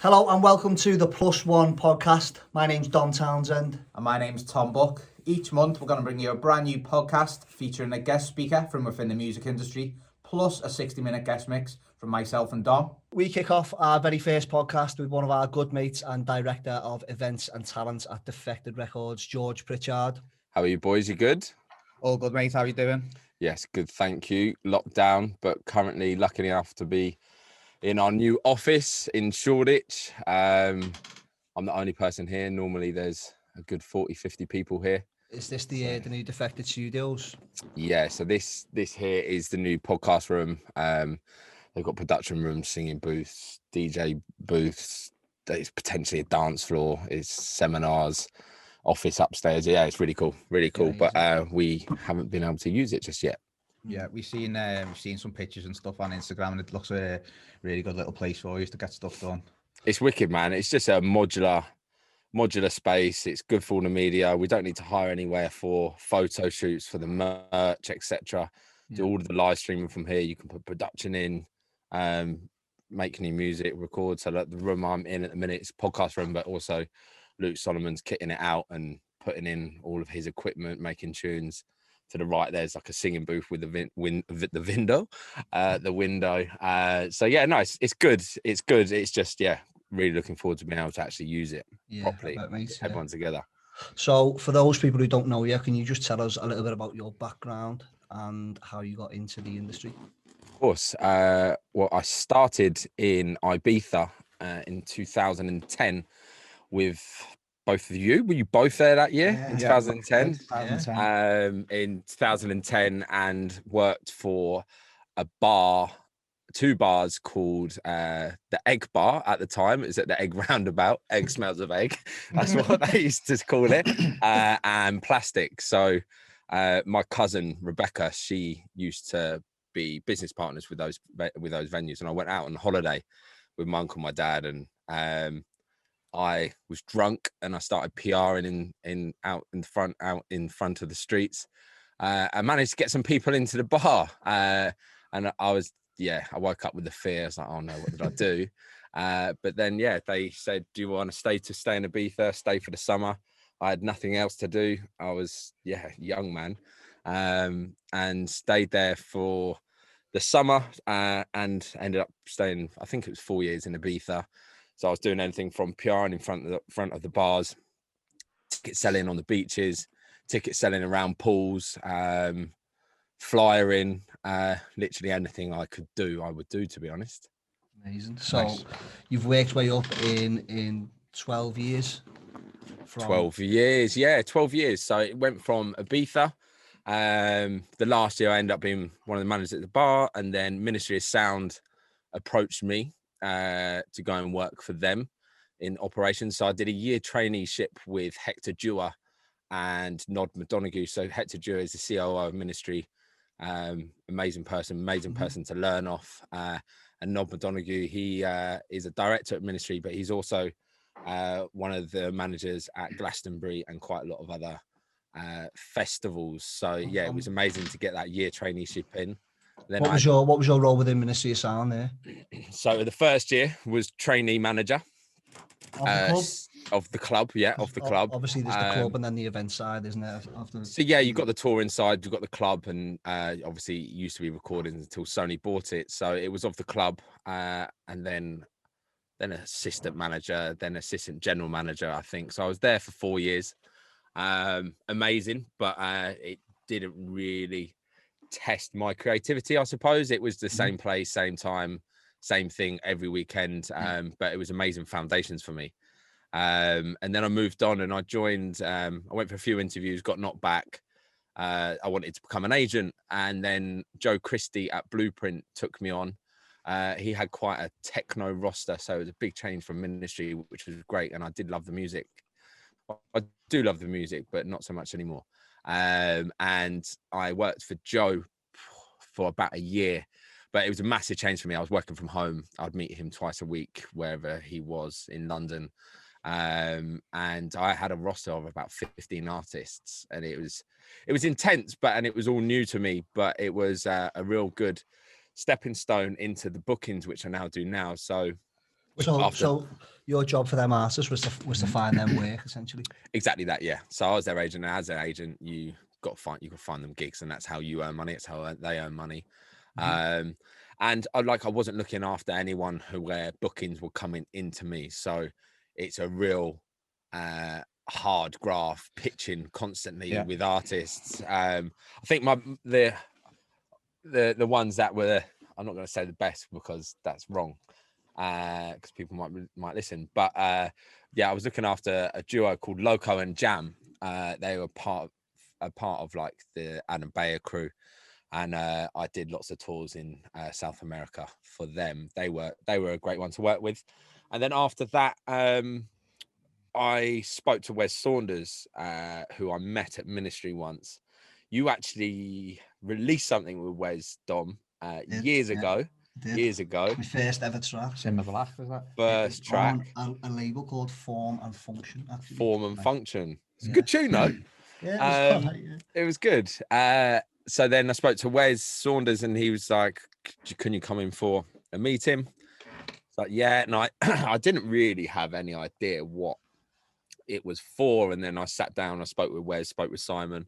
Hello and welcome to the Plus One podcast. My name's Don Townsend. And my name's Tom Buck. Each month we're going to bring you a brand new podcast featuring a guest speaker from within the music industry, plus a 60-minute guest mix from myself and Dom. We kick off our very first podcast with one of our good mates and director of events and talent at Defected Records, George Pritchard. How are you boys? You good? All good, mate. How are you doing? Yes, good, thank you. Lockdown, but currently lucky enough to be in our new office in Shoreditch. I'm the only person here. Normally there's a good 40, 50 people here. Is this the new Defected Studios? Yeah, so this here is the new podcast room. They've got production rooms, singing booths, DJ booths. There's potentially a dance floor. It's seminars, office upstairs. Yeah, it's really cool, but we haven't been able to use it just yet. Yeah, we've seen some pictures and stuff on Instagram, and it looks a really good little place for you to get stuff done. It's wicked, man. It's just a modular space. It's good for all the media. We don't need to hire anywhere for photo shoots, for the merch, etc. Do all of the live streaming from here. You can put production in, make new music, record. So that the room I'm in at the minute is a podcast room, but also Luke Solomon's kitting it out and putting in all of his equipment, making tunes. To the right, there's like a singing booth with the window. So yeah, nice. It's good. It's just, really looking forward to being able to actually use it properly. Everyone together. So for those people who don't know you, can you just tell us a little bit about your background and how you got into the industry? Of course. Well, I started in Ibiza in 2010 with both of you. Were you both there that year in 2010? 2010. In 2010, and worked for two bars called the Egg Bar at the time. It was at the Egg Roundabout. Egg smells of egg. That's what they used to call it. And Plastic. So my cousin Rebecca, she used to be business partners with those venues, and I went out on holiday with my uncle, my dad, and I was drunk and I started PRing out in front of the streets. I managed to get some people into the bar, and I woke up with the fear. I was like, oh no, what did I do? But then, they said, do you want to stay in Ibiza, stay for the summer? I had nothing else to do. I was, young man, and stayed there for the summer, and ended up staying, I think it was 4 years in Ibiza. So I was doing anything from PRing in front of the bars, ticket selling on the beaches, ticket selling around pools, flyering, literally anything I could do, I would do, to be honest. Amazing. So You've worked way up in 12 years. 12 years, 12 years. So it went from Ibiza. The last year I ended up being one of the managers at the bar, and then Ministry of Sound approached me to go and work for them in operations. So I did a year traineeship with Hector Dewar and Nod McDonough. So Hector Dewar is the COO of Ministry. Amazing person to learn off. And Nod McDonough, he is a director at Ministry, but he's also one of the managers at Glastonbury and quite a lot of other festivals. So it was amazing to get that year traineeship in. Then what was your role within Ministry of Sound there? So the first year was trainee manager of the club. Obviously, there's the club and then the event side, isn't it? So you've got the touring side, you've got the club, and obviously it used to be recordings until Sony bought it. So it was of the club, and then assistant manager, then assistant general manager, I think. So I was there for 4 years. Amazing, but it didn't really test my creativity, I suppose. It was the same place, same time, same thing every weekend, but it was amazing foundations for me. And then I moved on and I joined, I went for a few interviews, got knocked back. I wanted to become an agent, and then Joe Christie at Blueprint took me on. He had quite a techno roster, so it was a big change from Ministry, which was great, and I did love the music. I do love the music, but not so much anymore. And I worked for Joe for about a year, but it was a massive change for me. I was working from home. I'd meet him twice a week, wherever he was in London. And I had a roster of about 15 artists, and it was intense, and it was all new to me, but it was a real good stepping stone into the bookings, which I now do now. So your job for them artists was to find them work, essentially. Exactly that, yeah. So I was their agent, and as their agent, you got to find them gigs, and that's how you earn money. It's how they earn money. And I wasn't looking after anyone where bookings were coming into me. So it's a real hard graft, pitching constantly with artists. I think the ones that were, I'm not going to say the best because that's wrong, because people might listen, but I was looking after a duo called Loco and Jam. They were part of like the Adam Bayer crew, and I did lots of tours in South America for them. They were a great one to work with. And then after that, I spoke to Wes Saunders, who I met at Ministry once. You actually released something with Wes, Dom, years ago. Years ago. My first ever track. Sim of the Lack, was that? First track. On a label called Form and Function, actually. Form and Function. It's a good tune, though. It was good. So then I spoke to Wes Saunders, and he was like, can you come in for a meeting? It's like, yeah. And I didn't really have any idea what it was for. And then I sat down, I spoke with Wes, spoke with Simon,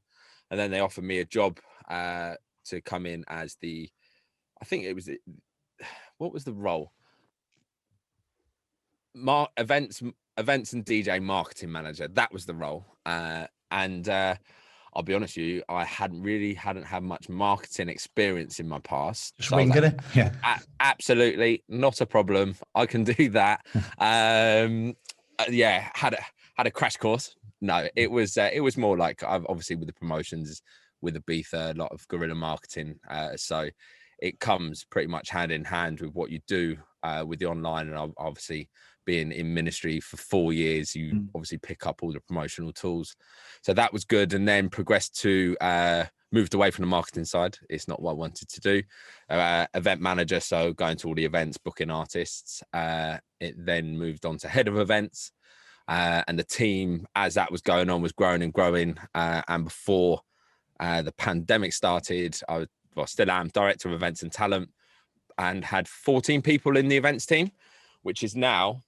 and then they offered me a job to come in as what was the role? Events and DJ marketing manager. That was the role. And I'll be honest with you, I hadn't had much marketing experience in my past. Just winging it. Yeah. Absolutely not a problem. I can do that. Had a crash course. No, it was more like, I've obviously with the promotions with Ibiza, a lot of guerrilla marketing. So it comes pretty much hand in hand with what you do with the online. And obviously being in Ministry for 4 years, you obviously pick up all the promotional tools. So that was good. And then progressed to moved away from the marketing side. It's not what I wanted to do. Event manager, so going to all the events, booking artists. It then moved on to head of events. And the team, as that was going on, was growing and growing. And before the pandemic started, I still am director of events and talent, and had 14 people in the events team, which is now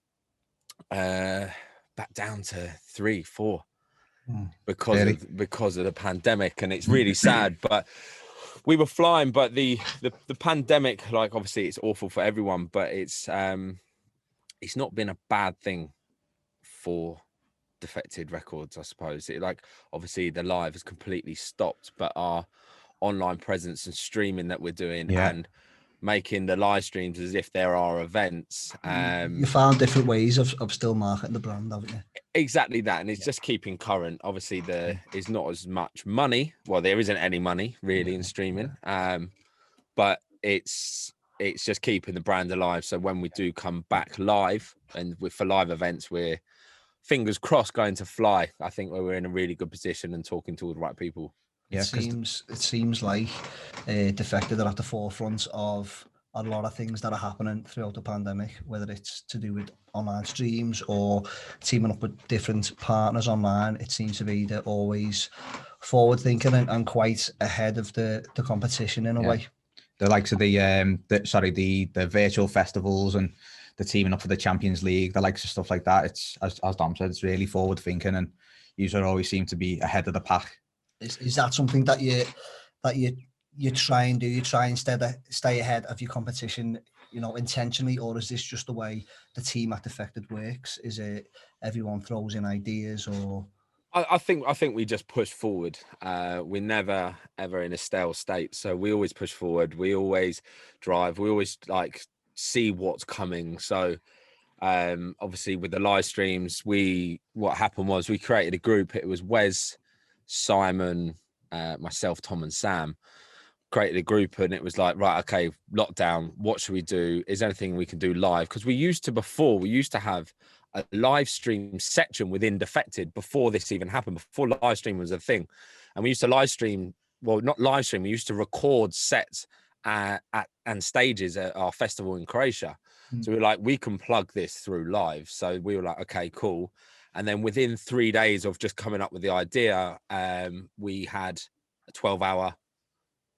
back down to 3-4 because of the pandemic. And it's really sad, but we were flying. But the pandemic, like, obviously it's awful for everyone, but it's not been a bad thing for Defected Records, I suppose. Obviously the live has completely stopped, but our online presence and streaming that we're doing and making the live streams as if there are events. You found different ways of still marketing the brand, haven't you? Exactly that. And it's just keeping current. Obviously there is not as much money. Well, there isn't any money really in streaming. But it's just keeping the brand alive. So when we do come back live, and for live events, we're fingers crossed going to fly. I think we're in a really good position and talking to all the right people. Yeah, it seems like Defected are at the forefront of a lot of things that are happening throughout the pandemic, whether it's to do with online streams or teaming up with different partners online. It seems to be they're always forward thinking and quite ahead of the competition in a way. The likes of the virtual festivals and the teaming up for the Champions League, the likes of stuff like that. It's, as Dom said, it's really forward thinking, and you always seem to be ahead of the pack. Is that something that you try and do? You try and stay ahead of your competition, intentionally, or is this just the way the team at Defected works? Is it everyone throws in ideas, or? I think we just push forward. We're never ever in a stale state, so we always push forward. We always drive. We always see what's coming. So obviously with the live streams, what happened was we created a group. It was Wes, Simon, myself, Tom and Sam created a group, and it was like, right, okay, lockdown, what should we do? Is there anything we can do live? Because we used to have a live stream section within Defected before this even happened, before live stream was a thing. And we used to live stream, well, not live stream, we used to record sets and stages at our festival in Croatia. So we were like, we can plug this through live. So we were like, okay, cool. And then within 3 days of just coming up with the idea, we had a 12-hour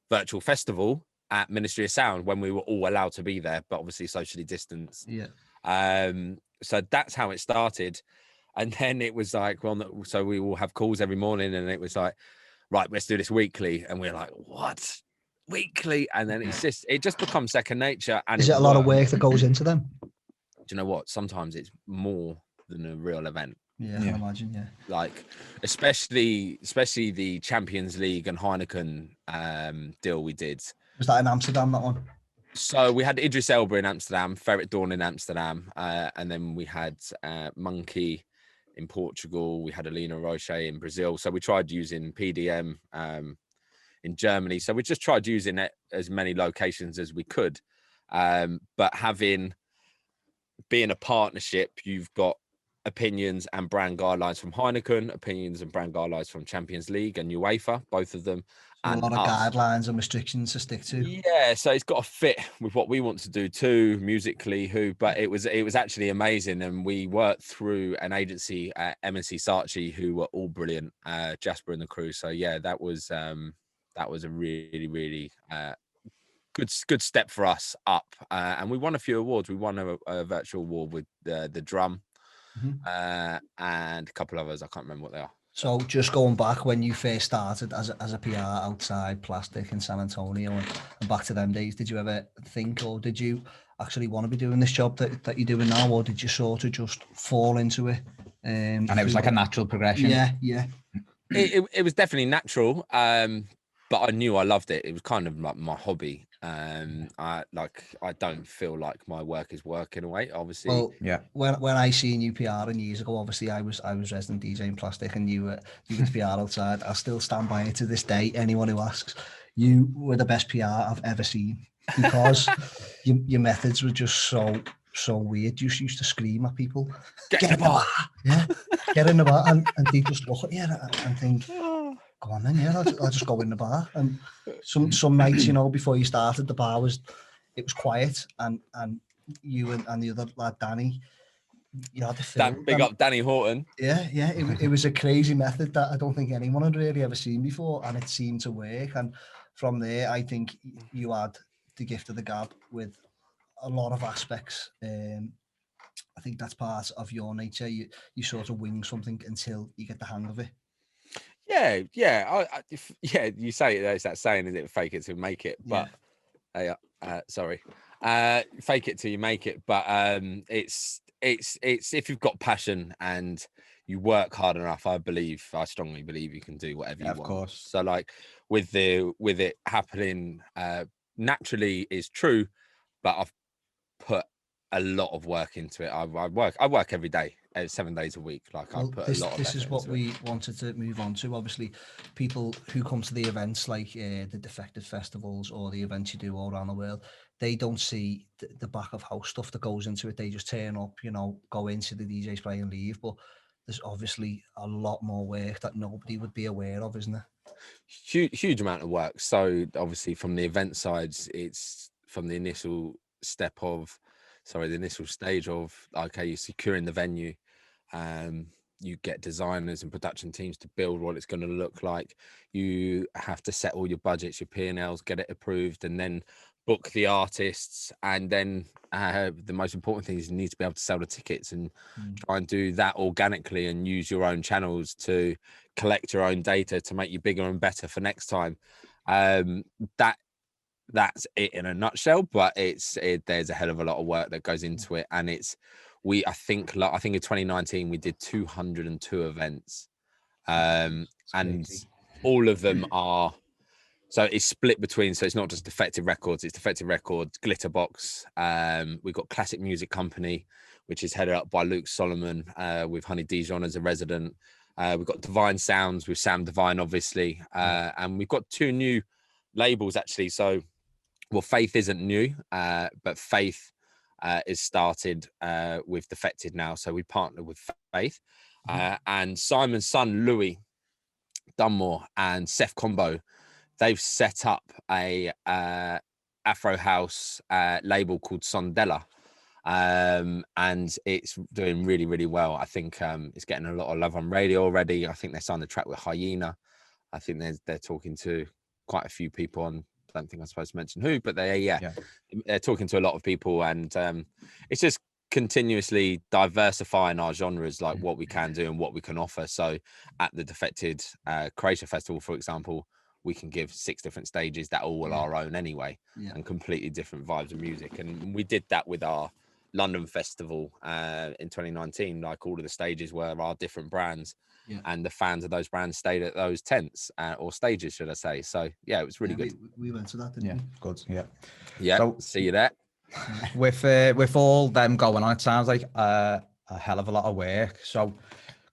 virtual festival at Ministry of Sound when we were all allowed to be there, but obviously socially distanced. So that's how it started. And then it was like, well, so we all have calls every morning, and it was like, right, let's do this weekly. And we're like, what? Weekly? And then it just becomes second nature. And Is it a lot of work that goes into them? Do you know what? Sometimes it's more than a real event. Yeah, I can imagine. Yeah, like especially the Champions League and Heineken deal we did. Was that in Amsterdam, that one? So we had Idris Elba in Amsterdam, Ferret Dawn in Amsterdam, and then we had Monkey in Portugal. We had Alina Roche in Brazil. So we tried using PDM in Germany. So we just tried using it as many locations as we could. But being a partnership, you've got opinions and brand guidelines from Heineken, opinions and brand guidelines from Champions League and UEFA, both of them. So and a lot of us. guidelines and restrictions to stick to. Yeah, so it's got to fit with what we want to do too, musically. But it was actually amazing, and we worked through an agency, M&C Saatchi, who were all brilliant, Jasper and the crew. So yeah, that was a really, really good step for us up, and we won a few awards. We won a virtual award with the drum. And a couple of others, I can't remember what they are. So just going back when you first started as a PR outside Plastic in San Antonio and back to them days, did you ever think, or did you actually want to be doing this job that you're doing now, or did you sort of just fall into it? And it was like a natural progression. Yeah. It was definitely natural, but I knew I loved it. It was kind of like my hobby. I don't feel like my work is work in a way, obviously. Well, yeah. When I seen you PRing years ago, obviously I was resident DJ in Plastic, and you were PR outside. I still stand by it to this day. Anyone who asks, you were the best PR I've ever seen, because your methods were just so weird. You used to scream at people, get in the bar. Yeah, get in the bar, and they just look at you and think, go on then, yeah, I'll just go in the bar. And some nights, before you started, the bar was quiet, and you and the other lad, Danny, you had to fill. That big up Danny Horton. Yeah. It was a crazy method that I don't think anyone had really ever seen before, and it seemed to work. And from there, I think you had the gift of the gab with a lot of aspects. I think that's part of your nature. You sort of wing something until you get the hang of it. Yeah. You say there's that saying, is it fake it till make it? But fake it till you make it. But it's if you've got passion and you work hard enough, I strongly believe you can do whatever you want. Of course. So like with it happening naturally is true, but I've put a lot of work into it. I work every day, 7 days a week. Like, well, I put a lot of. This is what we wanted to move on to. Obviously, people who come to the events like the Defected festivals or the events you do all around the world, they don't see the back of house stuff that goes into it. They just turn up, go into the DJ's play and leave. But there's obviously a lot more work that nobody would be aware of, isn't there? Huge amount of work. So obviously from the event sides, it's from the initial stage of, okay, you're securing the venue. You get designers and production teams to build what it's going to look like. You have to set all your budgets, your P&Ls, get it approved, and then book the artists. And then the most important thing is you need to be able to sell the tickets and try and do that organically and use your own channels to collect your own data to make you bigger and better for next time. That's it in a nutshell, but there's a hell of a lot of work that goes into it. And I think in 2019 we did 202 events, and all of them are, so it's split between, so it's not just Defected Records, it's Defected Records, Glitterbox. We've got Classic Music Company, which is headed up by Luke Solomon, with Honey Dijon as a resident. We've got Divine Sounds with Sam Divine, obviously, and we've got 2 new labels actually. So, well, Faith isn't new, but Faith is started with Defected now. So we partner with Faith, and Simon's son Louis Dunmore and Seth Combo, they've set up a Afro House label called Sondela, and it's doing really, really well. I think it's getting a lot of love on radio already. I think they signed the track with Hyena. I think they're talking to quite a few people on. I don't think I'm supposed to mention who, but they're talking to a lot of people, and it's just continuously diversifying our genres, like what we can do and what we can offer. So at the Defected Croatia Festival, for example, we can give 6 different stages that all are our own anyway, and completely different vibes of music. And we did that with our London festival in 2019. Like, all of the stages were our different brands, and the fans of those brands stayed at those tents or stages, should I say. So yeah, it was really good. We went to that, didn't we? Good. Yeah, So, see you there. With all them going on, it sounds like a hell of a lot of work. So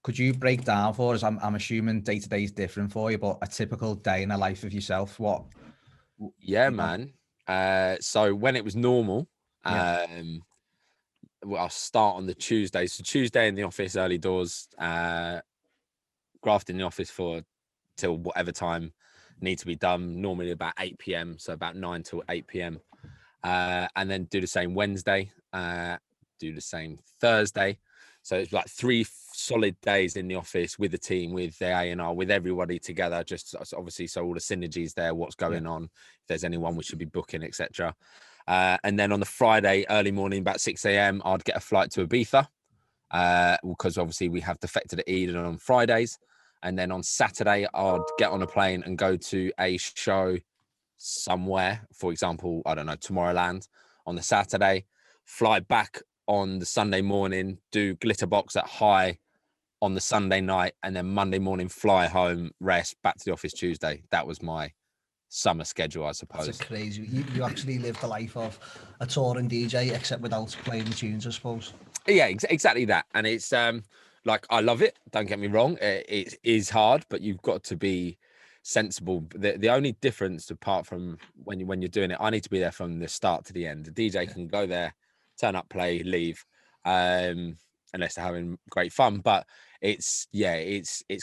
could you break down for us? I'm assuming day to day is different for you, but a typical day in the life of yourself, what? Yeah, man. So when it was normal, well, I'll start on the Tuesday. So Tuesday in the office, early doors, graft in the office for till whatever time need to be done, normally about 8 p.m. So about 9 till 8 p.m. And then do the same Wednesday, do the same Thursday. So it's like 3 solid days in the office with the team, with the A&R, with everybody together, just obviously so all the synergies there, what's going on, if there's anyone we should be booking, etc. And then on the Friday, early morning, about 6 a.m, I'd get a flight to Ibiza, because obviously we have Defected at Eden on Fridays. And then on Saturday, I'd get on a plane and go to a show somewhere, for example, I don't know, Tomorrowland on the Saturday, fly back on the Sunday morning, do Glitterbox at High on the Sunday night, and then Monday morning fly home, rest, back to the office Tuesday. That was my summer schedule, I suppose. That's crazy. You actually live the life of a touring DJ, except without playing the tunes, I suppose. Yeah, exactly that. And it's like, I love it, don't get me wrong, it is hard, but you've got to be sensible. The only difference, apart from when you're doing it, I need to be there from the start to the end. The DJ can go there, turn up, play, leave, unless they're having great fun. But it's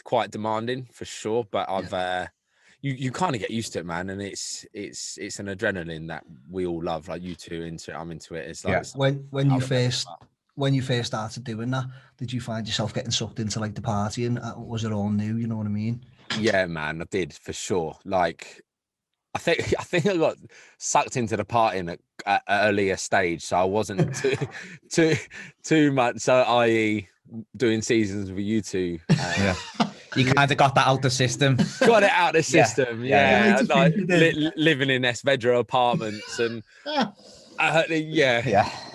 quite demanding for sure. But I've you kind of get used to it, man, and it's an adrenaline that we all love. Like, you two into it, I'm into it. It's like when you first started doing that, did you find yourself getting sucked into like the party, and was it all new? You know what I mean? Yeah, man, I did, for sure. Like, I think I got sucked into the party at an earlier stage, so I wasn't too much. So, i.e., doing seasons with you two. You kind of got that out the system. Got it out the system. Like living in Esvedra apartments, and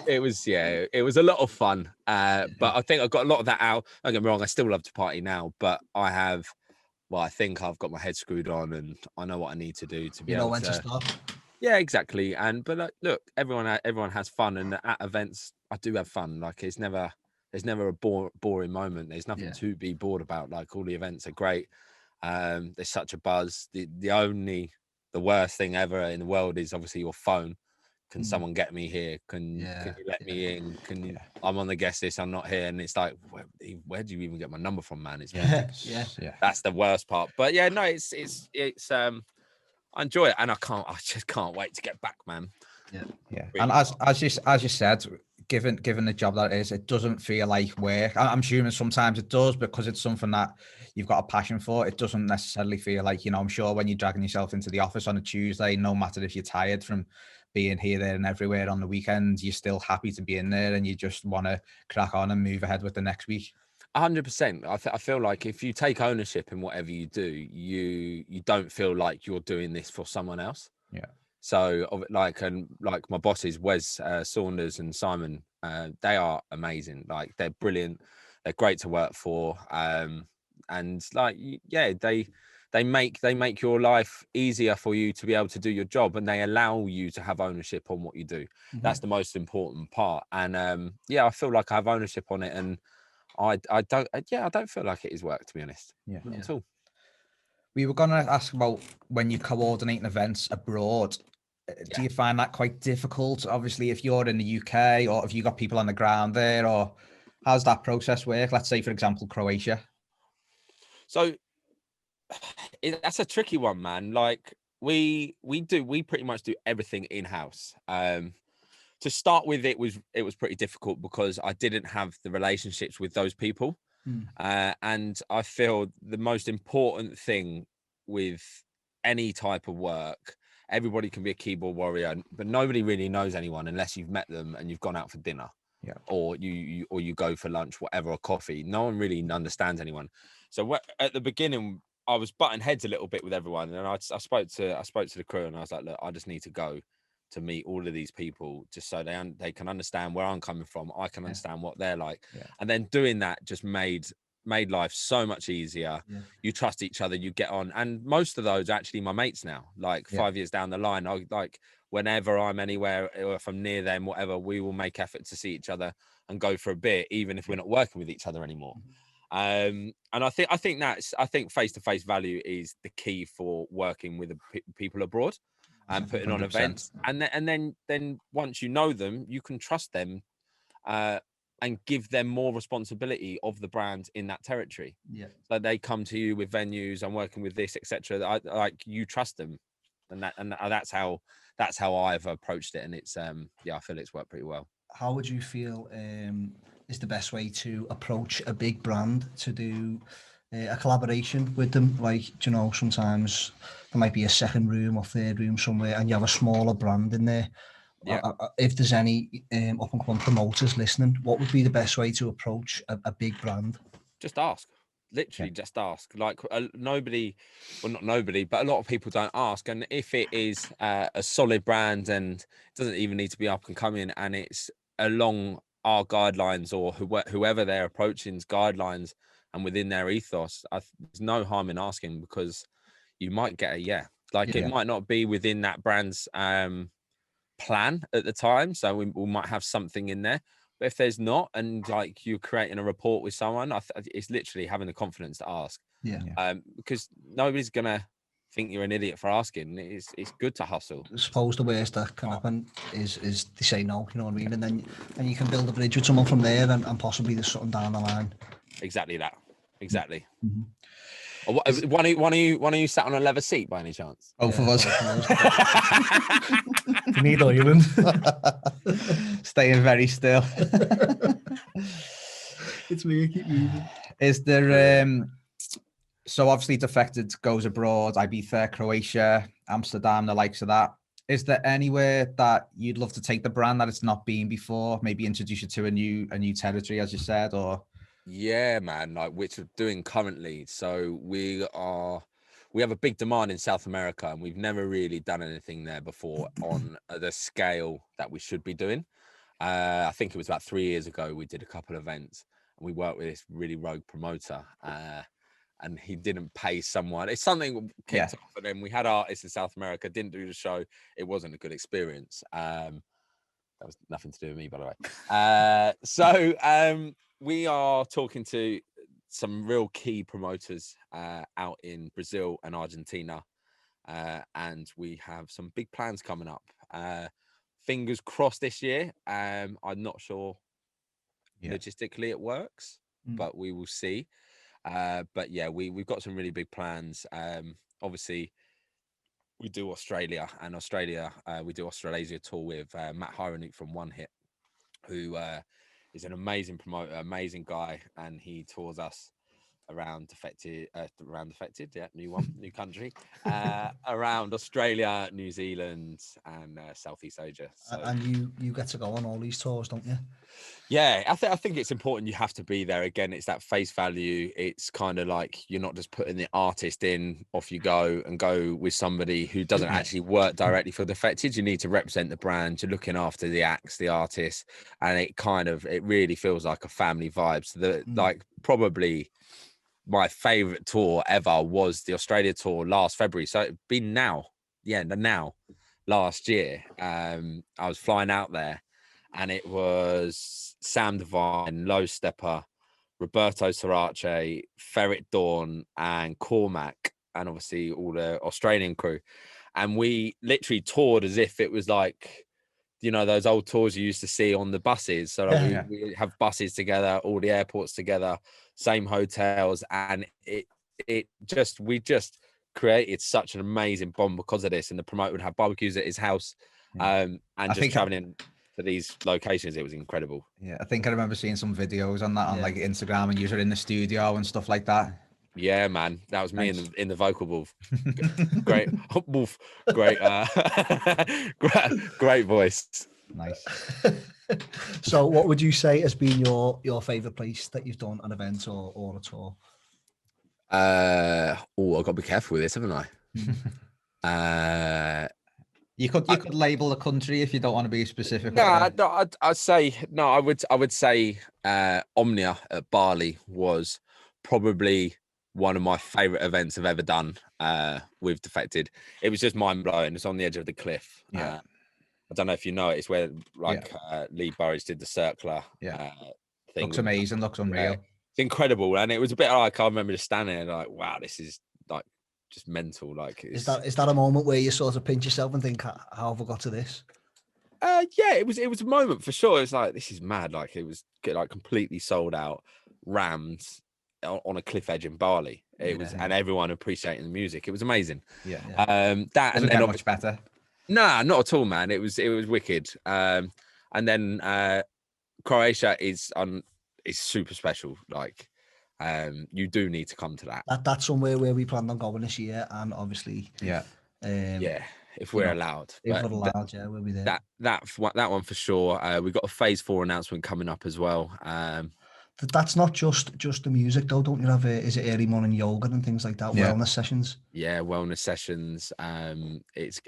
it was a lot of fun. But I think I got a lot of that out. Don't get me wrong, I still love to party now, but I think I've got my head screwed on, and I know what I need to do to be able when to stop. Yeah, exactly. But look, everyone has fun, and at events I do have fun. Like, there's never a boring moment. There's nothing to be bored about. Like, all the events are great. There's such a buzz. The worst thing ever in the world is obviously your phone. Can someone get me here? Can you let me in? I'm on the guest list, I'm not here. And it's like, where do you even get my number from, man? It's that's the worst part. But yeah, no, it's I enjoy it, and I just can't wait to get back, man. Really. And as you said, given the job that it is, it doesn't feel like work. I'm assuming sometimes it does, because it's something that you've got a passion for. It doesn't necessarily feel like, I'm sure when you're dragging yourself into the office on a Tuesday, no matter if you're tired from being here, there and everywhere on the weekends, you're still happy to be in there, and you just want to crack on and move ahead with the next week. 100%. I feel like if you take ownership in whatever you do, you don't feel like you're doing this for someone else. So like my bosses, Wes Saunders and Simon, they are amazing. Like, they're brilliant. They're great to work for. And like, they make your life easier for you to be able to do your job, and they allow you to have ownership on what you do. That's the most important part. And I feel like I have ownership on it, and I don't feel like it is work, to be honest. Not at all. We were going to ask about when you're coordinating events abroad. Do you find that quite difficult? Obviously, if you're in the UK, or if you got people on the ground there, or how's that process work? Let's say, for example, Croatia. So that's a tricky one, man. Like, we pretty much do everything in house. To start with, it was pretty difficult because I didn't have the relationships with those people. And I feel the most important thing with any type of work, everybody can be a keyboard warrior, but nobody really knows anyone unless you've met them and you've gone out for dinner. or you go for lunch, whatever, or coffee. No one really understands anyone. So at the beginning, I was butting heads a little bit with everyone, and I spoke to the crew, and I was like, look, I just need to go to meet all of these people, just so they can understand where I'm coming from. I can understand what they're like, and then doing that just made life so much easier. You trust each other, you get on, and most of those are actually my mates now. Like 5 years down the line, I like whenever I'm anywhere, or if I'm near them, whatever, we will make effort to see each other and go for a beer, even if we're not working with each other anymore. And I think face-to-face value is the key for working with people abroad and putting 100%. On events. And then once you know them, you can trust them and give them more responsibility of the brand in that territory. So they come to you with venues, I'm working with this, etc. Like you trust them, and that's how I've approached it. And it's I feel it's worked pretty well. How would you feel is the best way to approach a big brand to do a collaboration with them? Like, you know, sometimes there might be a second room or third room somewhere, and you have a smaller brand in there. If there's any up and coming promoters listening, what would be the best way to approach a big brand? Just ask. Literally just ask. Like nobody, well, not nobody, but a lot of people don't ask. And if it is a solid brand, and it doesn't even need to be up and coming, and it's along our guidelines or whoever they're approaching's guidelines and within their ethos, there's no harm in asking, because you might get a it might not be within that brand's plan at the time, so we might have something in there. But if there's not, and like you're creating a rapport with someone, it's literally having the confidence to ask. Because nobody's gonna think you're an idiot for asking. It's good to hustle. I suppose the worst that can happen is they say no, you know what I mean, and then you can build a bridge with someone from there, and possibly there's something down the line. Exactly. Mm-hmm. One of you sat on a leather seat by any chance? Both of us. You need oiling. Staying very still. It's me, I keep moving. Is there so obviously Defected goes abroad, Ibiza, Croatia, Amsterdam, the likes of that. Is there anywhere that you'd love to take the brand that it's not been before? Maybe introduce it to a new territory, as you said, or yeah, man, like which we're doing currently. So we have a big demand in South America, and we've never really done anything there before on the scale that we should be doing. I think it was about 3 years ago we did a couple of events, and we worked with this really rogue promoter, and he didn't pay someone. It's something kicked off, and then we had artists in South America, didn't do the show. It wasn't a good experience. That was nothing to do with me, by the way. So we are talking to some real key promoters out in Brazil and Argentina, and we have some big plans coming up. Fingers crossed this year. I'm not sure logistically it works, but we will see. But yeah, we've got some really big plans. Obviously, we do Australia, and we do Australasia tour with Matt Hironuk from One Hit, who is an amazing promoter, amazing guy, and he tours us around Defected, new country, around Australia, New Zealand, and Southeast Asia. So, and you get to go on all these tours, don't you? Yeah, I think it's important. You have to be there. Again, it's that face value. It's kind of like you're not just putting the artist in, off you go, and go with somebody who doesn't actually work directly for Defected. You need to represent the brand. You're looking after the acts, the artists, and it really feels like a family vibe. So like probably my favorite tour ever was the Australia tour last February. So it'd been last year. I was flying out there, and it was Sam Devine, Low Stepper, Roberto Sarace, Ferret Dawn, and Cormac, and obviously all the Australian crew. And we literally toured as if it was like, you know, those old tours you used to see on the buses. So we have buses together, all the airports together, same hotels, and we just created such an amazing bond because of this. And the promoter would have barbecues at his house, and just traveling to these locations. It was incredible. Yeah, I think I remember seeing some videos on that on like Instagram, and you were in the studio and stuff like that. Yeah, man, that was me in the vocal booth. Great, great voice. Nice. So what would you say has been your favourite place that you've done an event or a tour? I've got to be careful with this, haven't I? You could label the country if you don't want to be specific. No, I'd say no. I would say Omnia at Bali was probably one of my favourite events I've ever done with Defected. It was just mind blowing. It's on the edge of the cliff. Yeah. I don't know if you know it. It's where Lee Burridge did the circular thing. Looks amazing. Looks unreal. It's incredible, and it was a bit like I remember just standing there like, wow, this is like just mental. Like, is that a moment where you sort of pinch yourself and think, how have I got to this? Yeah, it was a moment for sure. It's like, this is mad. Like, it was like completely sold out, rammed on a cliff edge in Bali. It was, and everyone appreciating the music. It was amazing. Yeah. That doesn't and then get much better. Nah, not at all, man. It was wicked. And then Croatia is super special. Like, you do need to come to that. That's somewhere where we planned on going this year, and obviously, if we're allowed. If we're allowed, we'll be there. That one for sure. We've got a phase 4 announcement coming up as well. That's not just the music though, don't you have is it early morning yoga and things like that? Wellness sessions. Yeah, wellness sessions. It's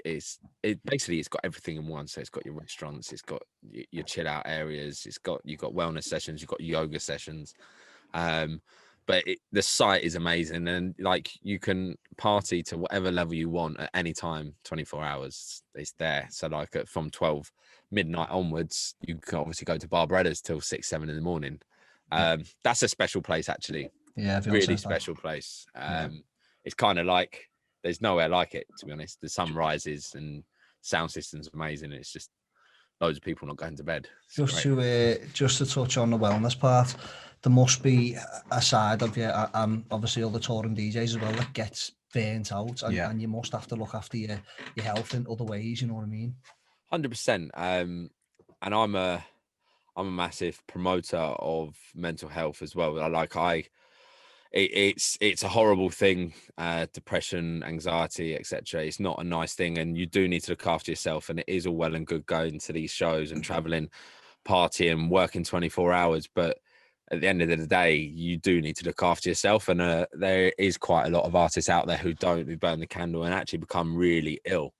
basically, it's got everything in one. So it's got your restaurants, it's got your chill out areas, you've got wellness sessions, you've got yoga sessions. But the site is amazing, and like, you can party to whatever level you want at any time, 24 hours. It's there. So like from 12 midnight onwards, you can obviously go to Barbretta's till 6-7 in the morning. That's a special place, actually. Yeah, really special place. It's kind of like, there's nowhere like it, to be honest. The sun rises and sound system's amazing. It's just loads of people not going to bed. Just to touch on the wellness part, there must be a side of you, and obviously all the touring DJs as well, that gets burnt out, and you must have to look after your health in other ways. You know what I mean? 100%. And I'm a massive promoter of mental health as well. It's a horrible thing, depression, anxiety, etc. It's not a nice thing, and you do need to look after yourself. And it is all well and good going to these shows and traveling, partying, working 24 hours, but at the end of the day, you do need to look after yourself. And there is quite a lot of artists out there who burn the candle and actually become really ill.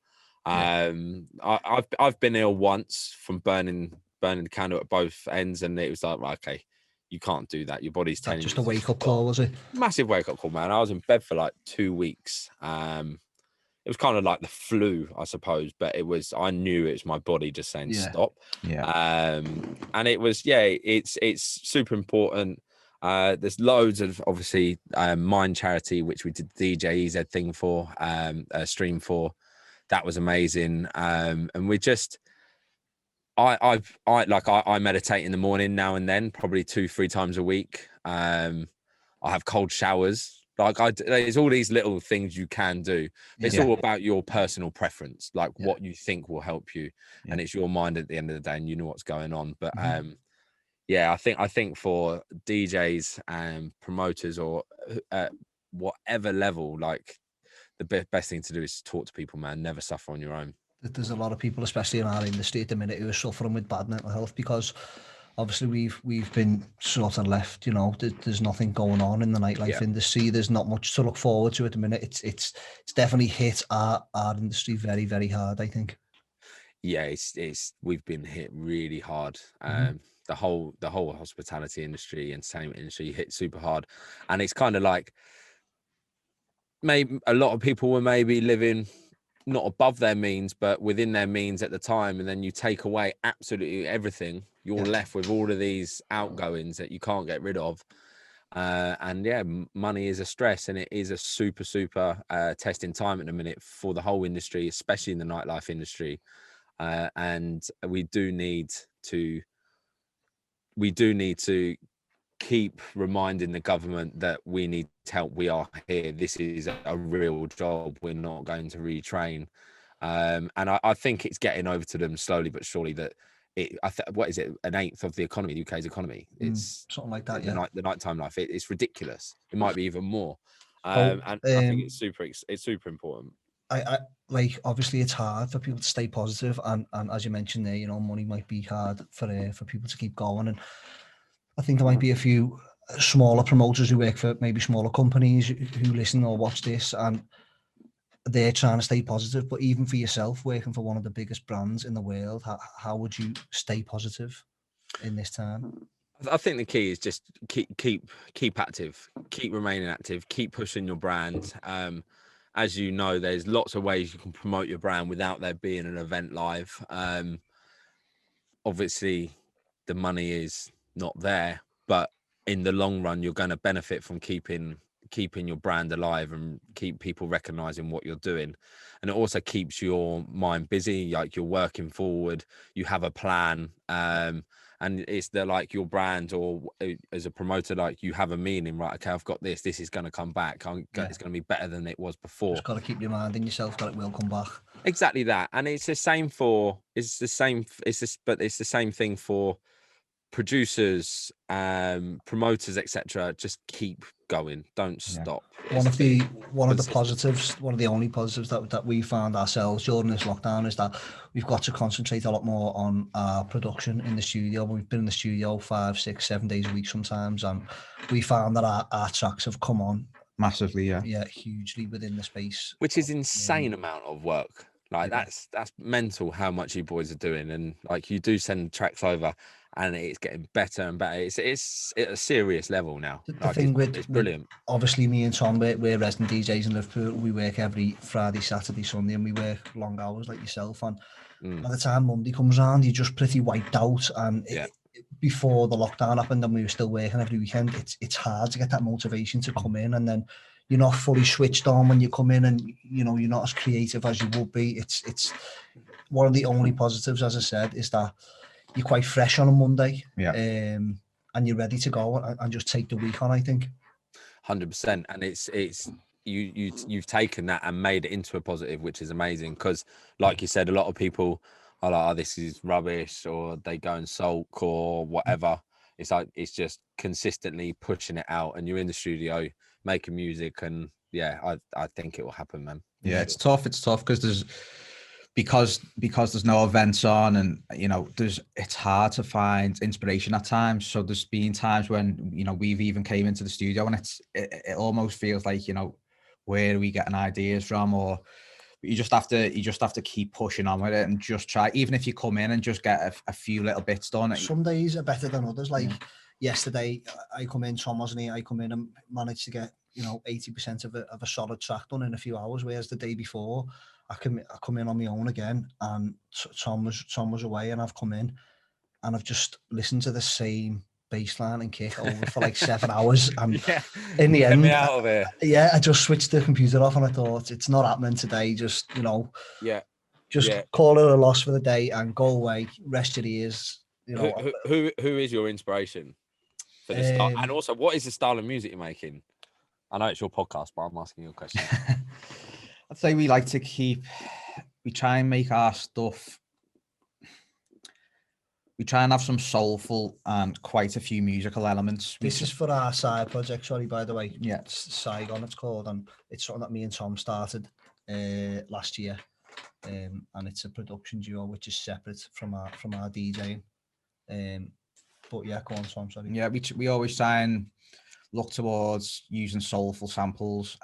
I've been ill once from burning the candle at both ends, and it was like, right, okay, you can't do that. Your body's telling you. Just a wake up call, was it? Massive wake up call, man. I was in bed for like 2 weeks. It was kind of like the flu, I suppose, but I knew it was my body just saying stop. And it was, it's super important. There's loads of, obviously, Mind Charity, which we did the DJ EZ thing for, stream for. That was amazing. And we just, I meditate in the morning now and then, probably 2-3 times a week. I have cold showers. There's all these little things you can do. It's all about your personal preference, like what you think will help you, and it's your mind at the end of the day, and you know what's going on. But I think for DJs and promoters, or whatever level, like, the best thing to do is talk to people, man. Never suffer on your own. There's a lot of people, especially in our industry at the minute, who are suffering with bad mental health because obviously we've been sort of left, there's nothing going on in the nightlife industry. There's not much to look forward to at the minute. It's definitely hit our industry very, very hard, I think. Yeah, we've been hit really hard. The whole hospitality industry, entertainment industry hit super hard. And it's kind of like, maybe a lot of people were maybe living not above their means, but within their means at the time. And then you take away absolutely everything. You're left with all of these outgoings that you can't get rid of. Money is a stress, and it is a super, super testing time at the minute for the whole industry, especially in the nightlife industry. And we do need to keep reminding the government that we need help. We are here. This is a real job. We're not going to retrain. And I think it's getting over to them slowly but surely that what is it? 1/8 of the economy, the UK's economy. It's something like that. The nighttime life. It's ridiculous. It might be even more. And I think it's super important. I like, obviously it's hard for people to stay positive, and as you mentioned there, you know, money might be hard for people to keep going, and I think there might be a few smaller promoters who work for maybe smaller companies who listen or watch this, and they're trying to stay positive. But even for yourself, working for one of the biggest brands in the world, how would you stay positive in this time? I think the key is just keep active, keep remaining active, keep pushing your brand. As you know, there's lots of ways you can promote your brand without there being an event live. Obviously, the money is not there, but in the long run, you're going to benefit from keeping your brand alive and keep people recognizing what you're doing. And it also keeps your mind busy, like you're working forward, you have a plan. And it's like your brand, or as a promoter, like you have a meaning, right? Okay, I've got this is going to come back. It's going to be better than it was before. Just got to keep your mind in yourself that it will come back. Exactly that. And it's the same thing for producers, promoters, etc. Just keep going, don't stop. One of the positives, one of the only positives that we found ourselves during this lockdown is that we've got to concentrate a lot more on our production in the studio. We've been in the studio 5, 6, 7 days a week sometimes, and we found that our tracks have come on massively, hugely within the space, which is insane amount of work. Like that's mental how much you boys are doing, and like you do send tracks over, and it's getting better and better. It's at a serious level now. The thing it's brilliant. Obviously, me and Tom, we're resident DJs in Liverpool. We work every Friday, Saturday, Sunday, and we work long hours like yourself. And by the time Monday comes around, you're just pretty wiped out. And before the lockdown happened, and we were still working every weekend, it's hard to get that motivation to come in, and then you're not fully switched on when you come in, and you know you're not as creative as you would be. It's one of the only positives, as I said, is that you're quite fresh on a Monday, and you're ready to go and just take the week on, I think. 100%, and it's you've taken that and made it into a positive, which is amazing, because like you said, a lot of people are like, oh, this is rubbish, or they go and sulk or whatever. It's like, it's just consistently pushing it out, and you're in the studio making music, and I think it will happen, man. It's tough because there's no events on, and you know it's hard to find inspiration at times. So there's been times when, you know, we've even came into the studio and it almost feels like, you know, where are we getting ideas from? Or you just have to keep pushing on with it and just try, even if you come in and just get a few little bits done. Some days are better than others. Like yesterday, I come in, Tom wasn't here, I come in and managed to get, you know, 80% of a solid track done in a few hours, whereas the day before I come in on my own again, and Tom was away, and I've come in and I've just listened to the same bass line and kick over for like 7 hours, and in the end, out of here. I just switched the computer off, and I thought, it's not happening today. Just, you know, call it a loss for the day and go away, rest your ears. You know, who is your inspiration for this style? And also, what is the style of music you're making? I know it's your podcast, but I'm asking you a question. I'd say we try and make our stuff. We try and have some soulful and quite a few musical elements. This is for our side project, sorry, by the way. Yeah, it's Saigon, it's called, and it's something that me and Tom started last year. And it's a production duo which is separate from our DJing. But yeah, go on, Tom, sorry. Yeah, we always try and look towards using soulful samples,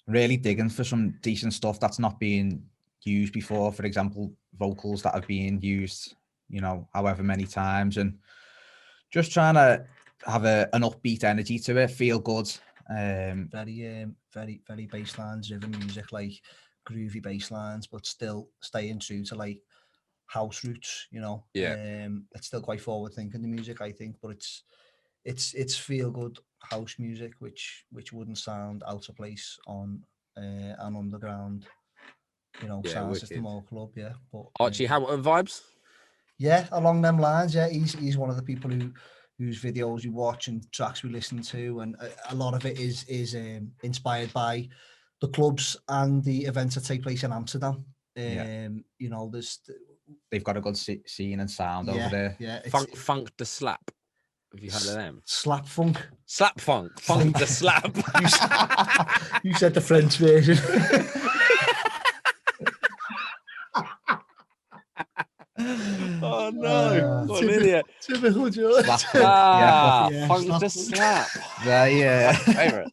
really digging for some decent stuff that's not being used before. For example, vocals that have been used, you know, however many times, and just trying to have an upbeat energy to it, feel good. Very bass lines driven music, like groovy bass lines, but still staying true to like house roots, you know. It's still quite forward thinking, the music, I think, but it's feel good house music, which wouldn't sound out of place on an underground, you know, sound system or club. But Archie Hamilton vibes. Along them lines. He's one of the people whose videos we watch and tracks we listen to, and a lot of it is inspired by the clubs and the events that take place in Amsterdam. You know, they've got a good scene and sound over there. Funk the Slap. Have you heard of them? Slap funk. Slap funk. Funk the Slap. You said the French version. Oh no! What an idiot! Typical George. Slap. Yeah, Punked a slap. slap. They My favourite.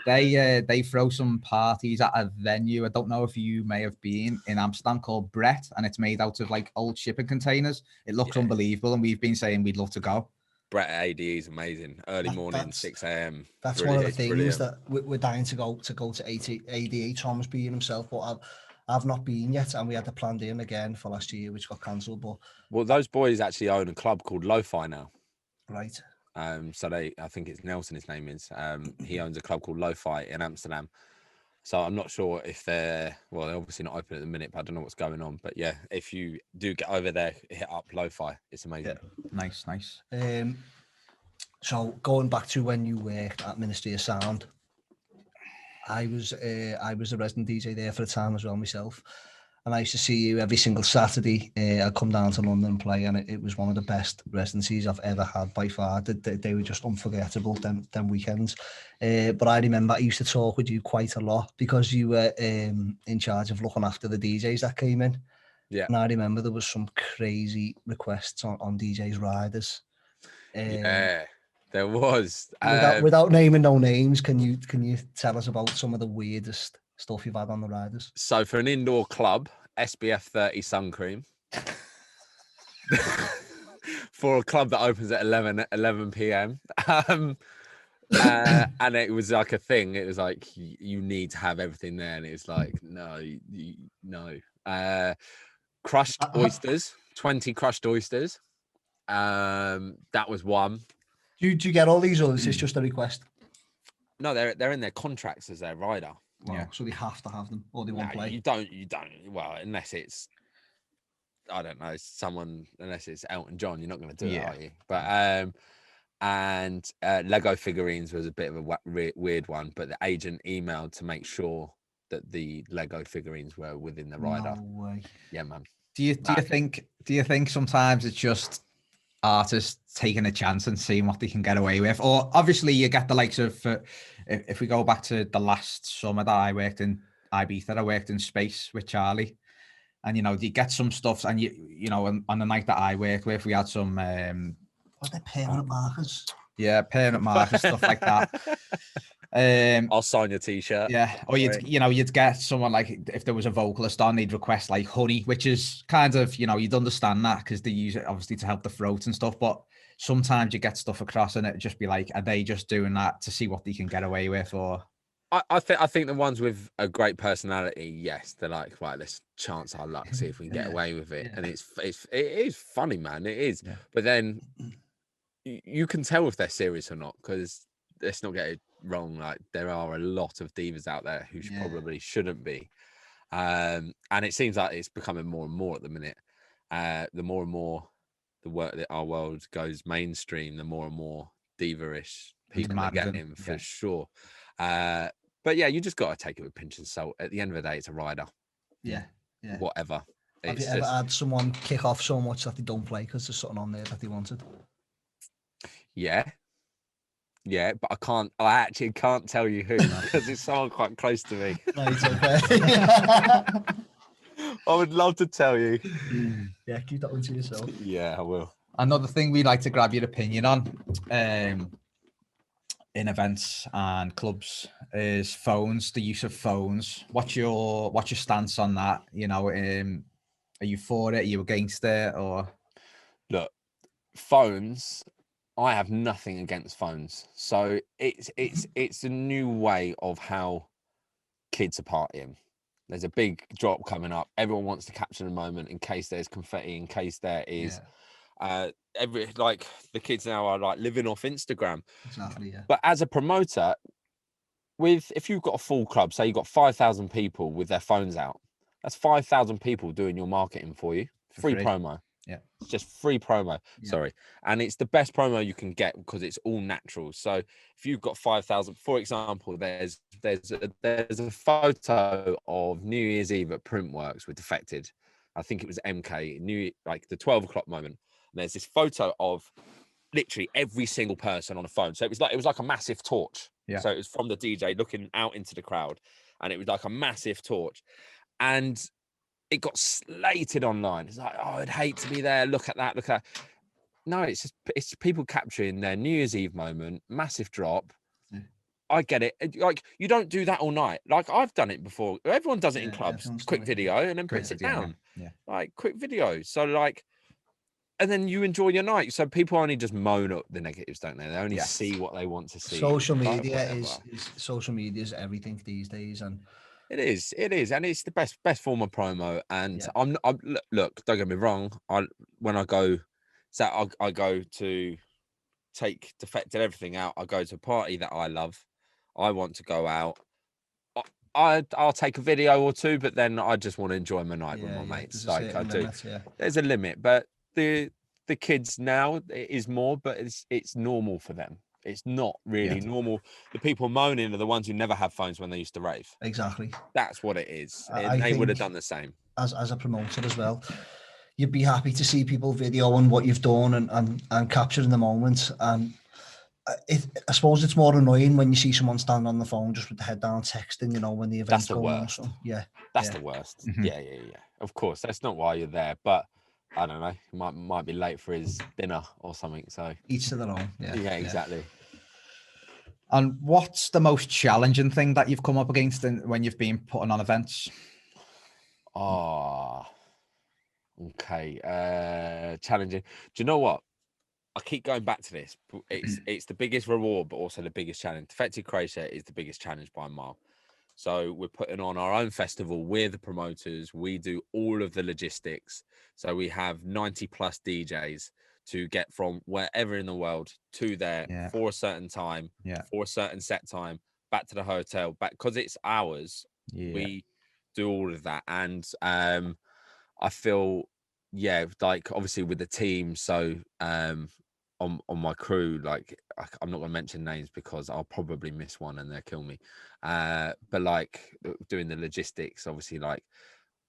they throw some parties at a venue. I don't know if you may have been in Amsterdam called Brett, and it's made out of like old shipping containers. It looks unbelievable, and we've been saying we'd love to go. Brett at ADE is amazing. Early morning, 6 a.m. That's one of the things that we're dying to go to ADE. Tom's being himself, but I've not been yet, and we had the planned in again for last year, which got cancelled. But well, those boys actually own a club called Lo-Fi now. Right. So I think it's Nelson, his name is. He owns a club called Lo-Fi in Amsterdam. So I'm not sure if they're obviously not open at the minute, but I don't know what's going on. But yeah, if you do get over there, hit up Lo-Fi. It's amazing. Yeah. Nice. So going back to when you worked at Ministry of Sound, I was a resident DJ there for a time as well myself. And I used to see you every single Saturday. I'd come down to London and play, and it was one of the best residencies I've ever had by far. They were just unforgettable, them weekends. But I remember I used to talk with you quite a lot because you were in charge of looking after the DJs that came in. Yeah. And I remember there was some crazy requests on DJs' riders. Yeah, there was. Without naming no names, can you tell us about some of the weirdest stuff you've had on the riders? So for an indoor club, SPF 30 sun cream. For a club that opens at 11 p.m. And it was like a thing. It was like, you need to have everything there. And it was like, no. Crushed oysters, 20 crushed oysters. That was one. Do you get all these, or is this just a request? No, they're in their contracts as their rider. Wow. Yeah, so they have to have them, or they won't play. You don't. Well, unless it's, I don't know, unless it's Elton John, you're not going to do it, are you? But and Lego figurines was a bit of a weird one, but the agent emailed to make sure that the Lego figurines were within the rider. No way. Yeah, man. Do you think sometimes it's just artists taking a chance and seeing what they can get away with? Or obviously you get the likes of, if we go back to the last summer that I worked in Ibiza, I worked in Space with Charlie, and you get some stuff, and on the night that I worked with, we had some what are they, permanent markers? Yeah, permanent markers, stuff like that. I'll sign your t-shirt. Yeah, or you'd get someone like, if there was a vocalist on, they'd request like honey, which is kind of, you'd understand that because they use it obviously to help the throat and stuff. But sometimes you get stuff across and it'd just be like, are they just doing that to see what they can get away with? Or I think the ones with a great personality, yes, they're like, right, let's chance our luck, see if we can get away with it. And it is funny, man. It is. Yeah. But then you can tell if they're serious or not, because let's not get it wrong, like there are a lot of divas out there who probably shouldn't be, and it seems like it's becoming more and more at the minute. The more and more the work that our world goes mainstream, the more and more diva-ish people are getting, for sure. But yeah, you just got to take it with a pinch of salt. At the end of the day, it's a rider. Yeah. Whatever. Have you ever had someone kick off so much that they don't play because there's something on there that they wanted? Yeah, but I actually can't tell you who, because it's someone quite close to me. No, it's okay. I would love to tell you. Yeah, keep that one to yourself. Yeah, I will. Another thing we'd like to grab your opinion on in events and clubs is phones, the use of phones. What's your stance on that? Are you for it? Are you against it? Or look, phones, I have nothing against phones. So it's a new way of how kids are partying. There's a big drop coming up. Everyone wants to capture the moment in case there's confetti, in case there is the kids now are like living off Instagram. Exactly, yeah. But as a promoter, if you've got a full club, say you've got 5,000 people with their phones out, that's 5,000 people doing your marketing for you. Free promo. Yeah, it's just free promo. Yeah. Sorry, and it's the best promo you can get because it's all natural. So if you've got 5,000, for example, there's a photo of New Year's Eve at Printworks with Defected. I think it was MK, like the 12 o'clock moment. And there's this photo of literally every single person on a phone. So it was like a massive torch. Yeah. So it was from the DJ looking out into the crowd, and it was like a massive torch. And it got slated online. It's like, oh, I'd hate to be there. Look at that. Look at that. No, it's people capturing their New Year's Eve moment, massive drop. Yeah. I get it. Like, you don't do that all night. Like, I've done it before. Everyone does it in clubs. Quick video and then puts it down. Yeah. Like, quick video. So, like, and then you enjoy your night. So people only just moan up the negatives, don't they? They only see what they want to see. Social media is everything these days, and it is, and it's the best form of promo. And I'm look, don't get me wrong. When I go to take Defected everything out. I go to a party that I love. I want to go out. I'll take a video or two, but then I just want to enjoy my night with my mates. Like I do. There's a limit, but the kids now, it is more, but it's normal for them. It's not really normal. The people moaning are the ones who never have phones when they used to rave. Exactly. That's what it is. They would have done the same. As a promoter as well, you'd be happy to see people videoing what you've done and capturing the moment. And I suppose it's more annoying when you see someone standing on the phone just with the head down texting, you know, when the event's going on. So, that's the worst. Mm-hmm. Yeah. Of course, that's not why you're there, but I don't know. He might be late for his dinner or something. So each to their own. Yeah, exactly. And what's the most challenging thing that you've come up against when you've been putting on events? Okay. Challenging. Do you know what? I keep going back to this. It's the biggest reward, but also the biggest challenge. Defected Croatia is the biggest challenge by a mile. So we're putting on our own festival. We're the promoters. We do all of the logistics. So we have 90 plus DJs to get from wherever in the world to there for a certain time, for a certain set time, back to the hotel, back because it's ours. We do all of that. And I feel, like obviously with the team. So on my crew, like I'm not going to mention names because I'll probably miss one and they'll kill me. But like doing the logistics, obviously, like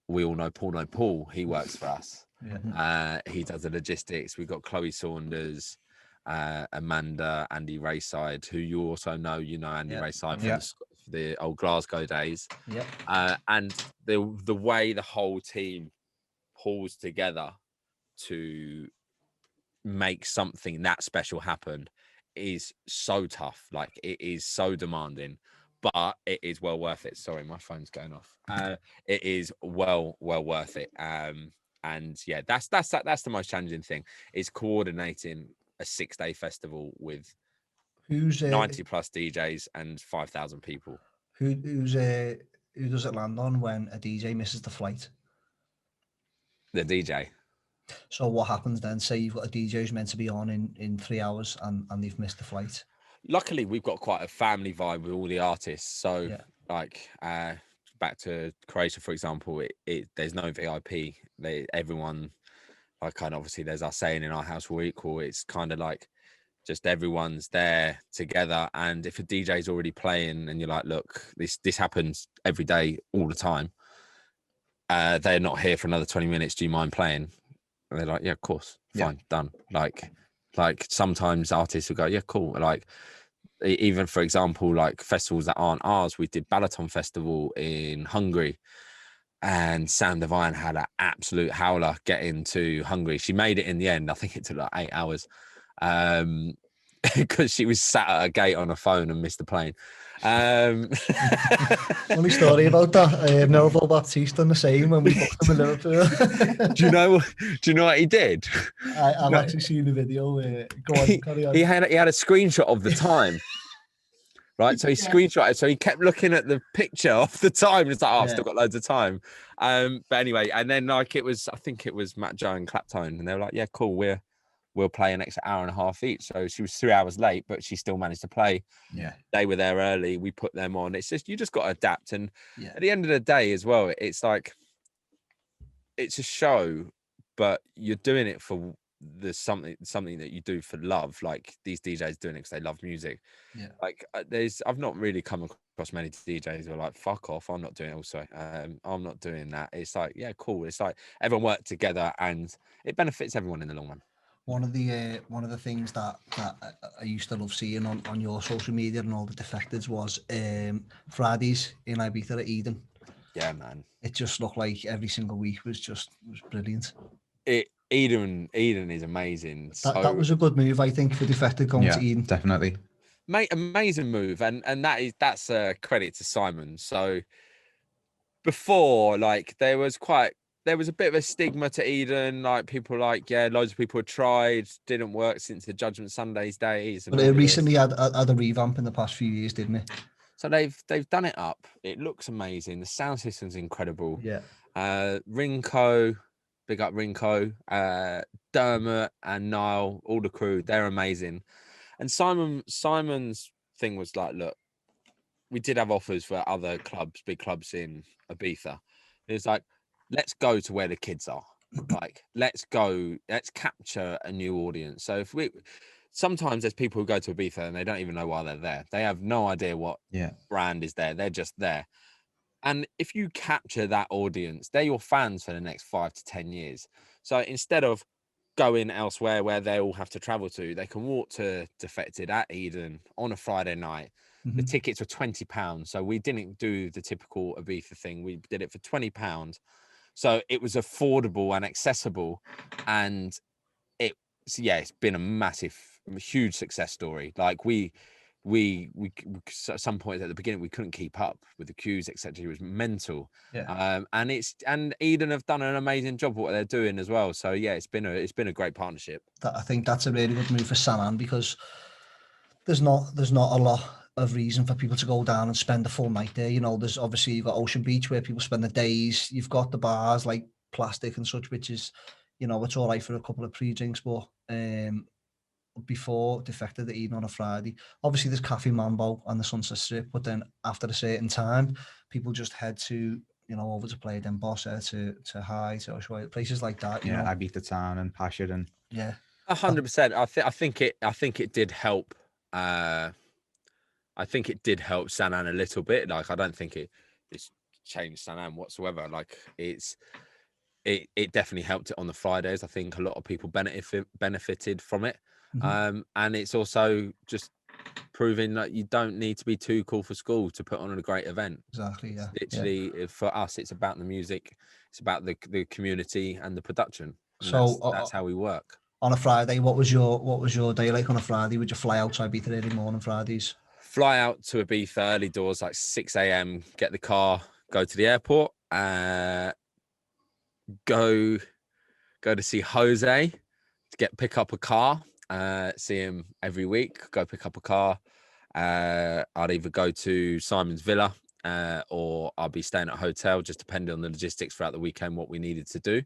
we all know Paul, he works for us. He does the logistics. We've got Chloe Saunders, Amanda, Andy Rayside, who you also know, Andy Rayside from the old Glasgow days. And the way the whole team pulls together to make something that special happen is so tough. Like it is so demanding, but it is well worth it. Sorry, my phone's going off. It is well worth it. And that's the most challenging thing, is coordinating a 6-day festival with 90 plus DJs and 5,000 people. Who does it land on when a DJ misses the flight? The DJ. So what happens then? Say you've got a DJ who's meant to be on in 3 hours and they've missed the flight. Luckily, we've got quite a family vibe with all the artists. So like back to Croatia, for example, there's no VIP. Everyone, like, kind of, obviously there's our saying in our house, we're equal. It's kind of like just everyone's there together. And if a DJ's already playing and you're like, look, this happens every day, all the time. They're not here for another 20 minutes. Do you mind playing? And they're like, yeah, of course, fine, done. Like sometimes artists will go, yeah, cool. Like even, for example, like festivals that aren't ours, we did Balaton Festival in Hungary, and Sam Devine had an absolute howler getting to Hungary. She made it in the end. I think it took like 8 hours because she was sat at a gate on her phone and missed the plane. Funny story about that. Melville Baptiste done the same when we booked him in Liverpool. Do you know what he did? I've actually seen the video. Go on, carry on. He had a screenshot of the time. Right, so he screenshotted. So he kept looking at the picture of the time. It's like, I've still got loads of time. But anyway, and then like I think it was Matt Joe and Claptone, and they were like, yeah, cool, we'll play an extra hour and a half each. So she was 3 hours late, but she still managed to play. Yeah. They were there early. We put them on. It's just, you just got to adapt. And at the end of the day as well, it's like, it's a show, but you're doing it for something that you do for love. Like these DJs doing it because they love music. Yeah. Like I've not really come across many DJs who are like, fuck off, I'm not doing it also. I'm not doing that. It's like, yeah, cool. It's like everyone worked together and it benefits everyone in the long run. One of the things that I used to love seeing on your social media and all the Defecteds was Fridays in Ibiza at Eden. Yeah, man. It just looked like every single week was brilliant. Eden is amazing. That was a good move, I think, for Defected going to Eden. Definitely. Mate, amazing move, and that's a credit to Simon. So before, like, there was a bit of a stigma to Eden. Like, people loads of people had tried, didn't work since the Judgment Sundays days. But it recently had a revamp in the past few years, didn't it? So they've done it up. It looks amazing. The sound system's incredible. Yeah. Rinko, big up Rinko, Dermot and Niall, all the crew, they're amazing. And Simon's thing was like, look, we did have offers for other clubs, big clubs in Ibiza. It was like, let's go to where the kids are. Like, let's capture a new audience. So sometimes there's people who go to Ibiza and they don't even know why they're there. They have no idea what brand is there. They're just there. And if you capture that audience, they're your fans for the next 5 to 10 years. So instead of going elsewhere where they all have to travel to, they can walk to Defected at Eden on a Friday night. The tickets were £20. So we didn't do the typical Ibiza thing. We did it for £20. So it was affordable and accessible. And it's been a huge success story. Like we at some point at the beginning, we couldn't keep up with the queues, etc. It was mental. And Eden have done an amazing job of what they're doing as well. So yeah, it's been a great partnership. I think that's a really good move for Sanan, because there's not a lot of reason for people to go down and spend a full night there. You know, there's obviously, you've got Ocean Beach where people spend the days. You've got the bars like Plastic and such, which is, you know, it's all right for a couple of pre-drinks, but before Defected, Eden on a Friday, obviously there's Cafe Mambo and the Sunset Strip, but then after a certain time, people just head to, you know, over to Playa d'Embossa, to High, to Ushuaia, places like that. You know? Ibiza Town and Passion, and 100%. I think it did help. I think it did help Sanan a little bit. Like, I don't think it's changed Sanan whatsoever. Like, it definitely helped it on the Fridays. I think a lot of people benefited from it. And it's also just proving that you don't need to be too cool for school to put on a great event. Exactly. Yeah. It's literally, for us, it's about the music, it's about the community and the production. And so that's how we work. On a Friday, what was your day like on a Friday? Would you fly out to Ibiza early morning Fridays? Fly out to Ibiza early doors, like 6 a.m, get the car, go to the airport, go to see Jose, pick up a car, see him every week, go pick up a car. I'd either go to Simon's villa, or I'll be staying at a hotel, just depending on the logistics throughout the weekend, what we needed to do.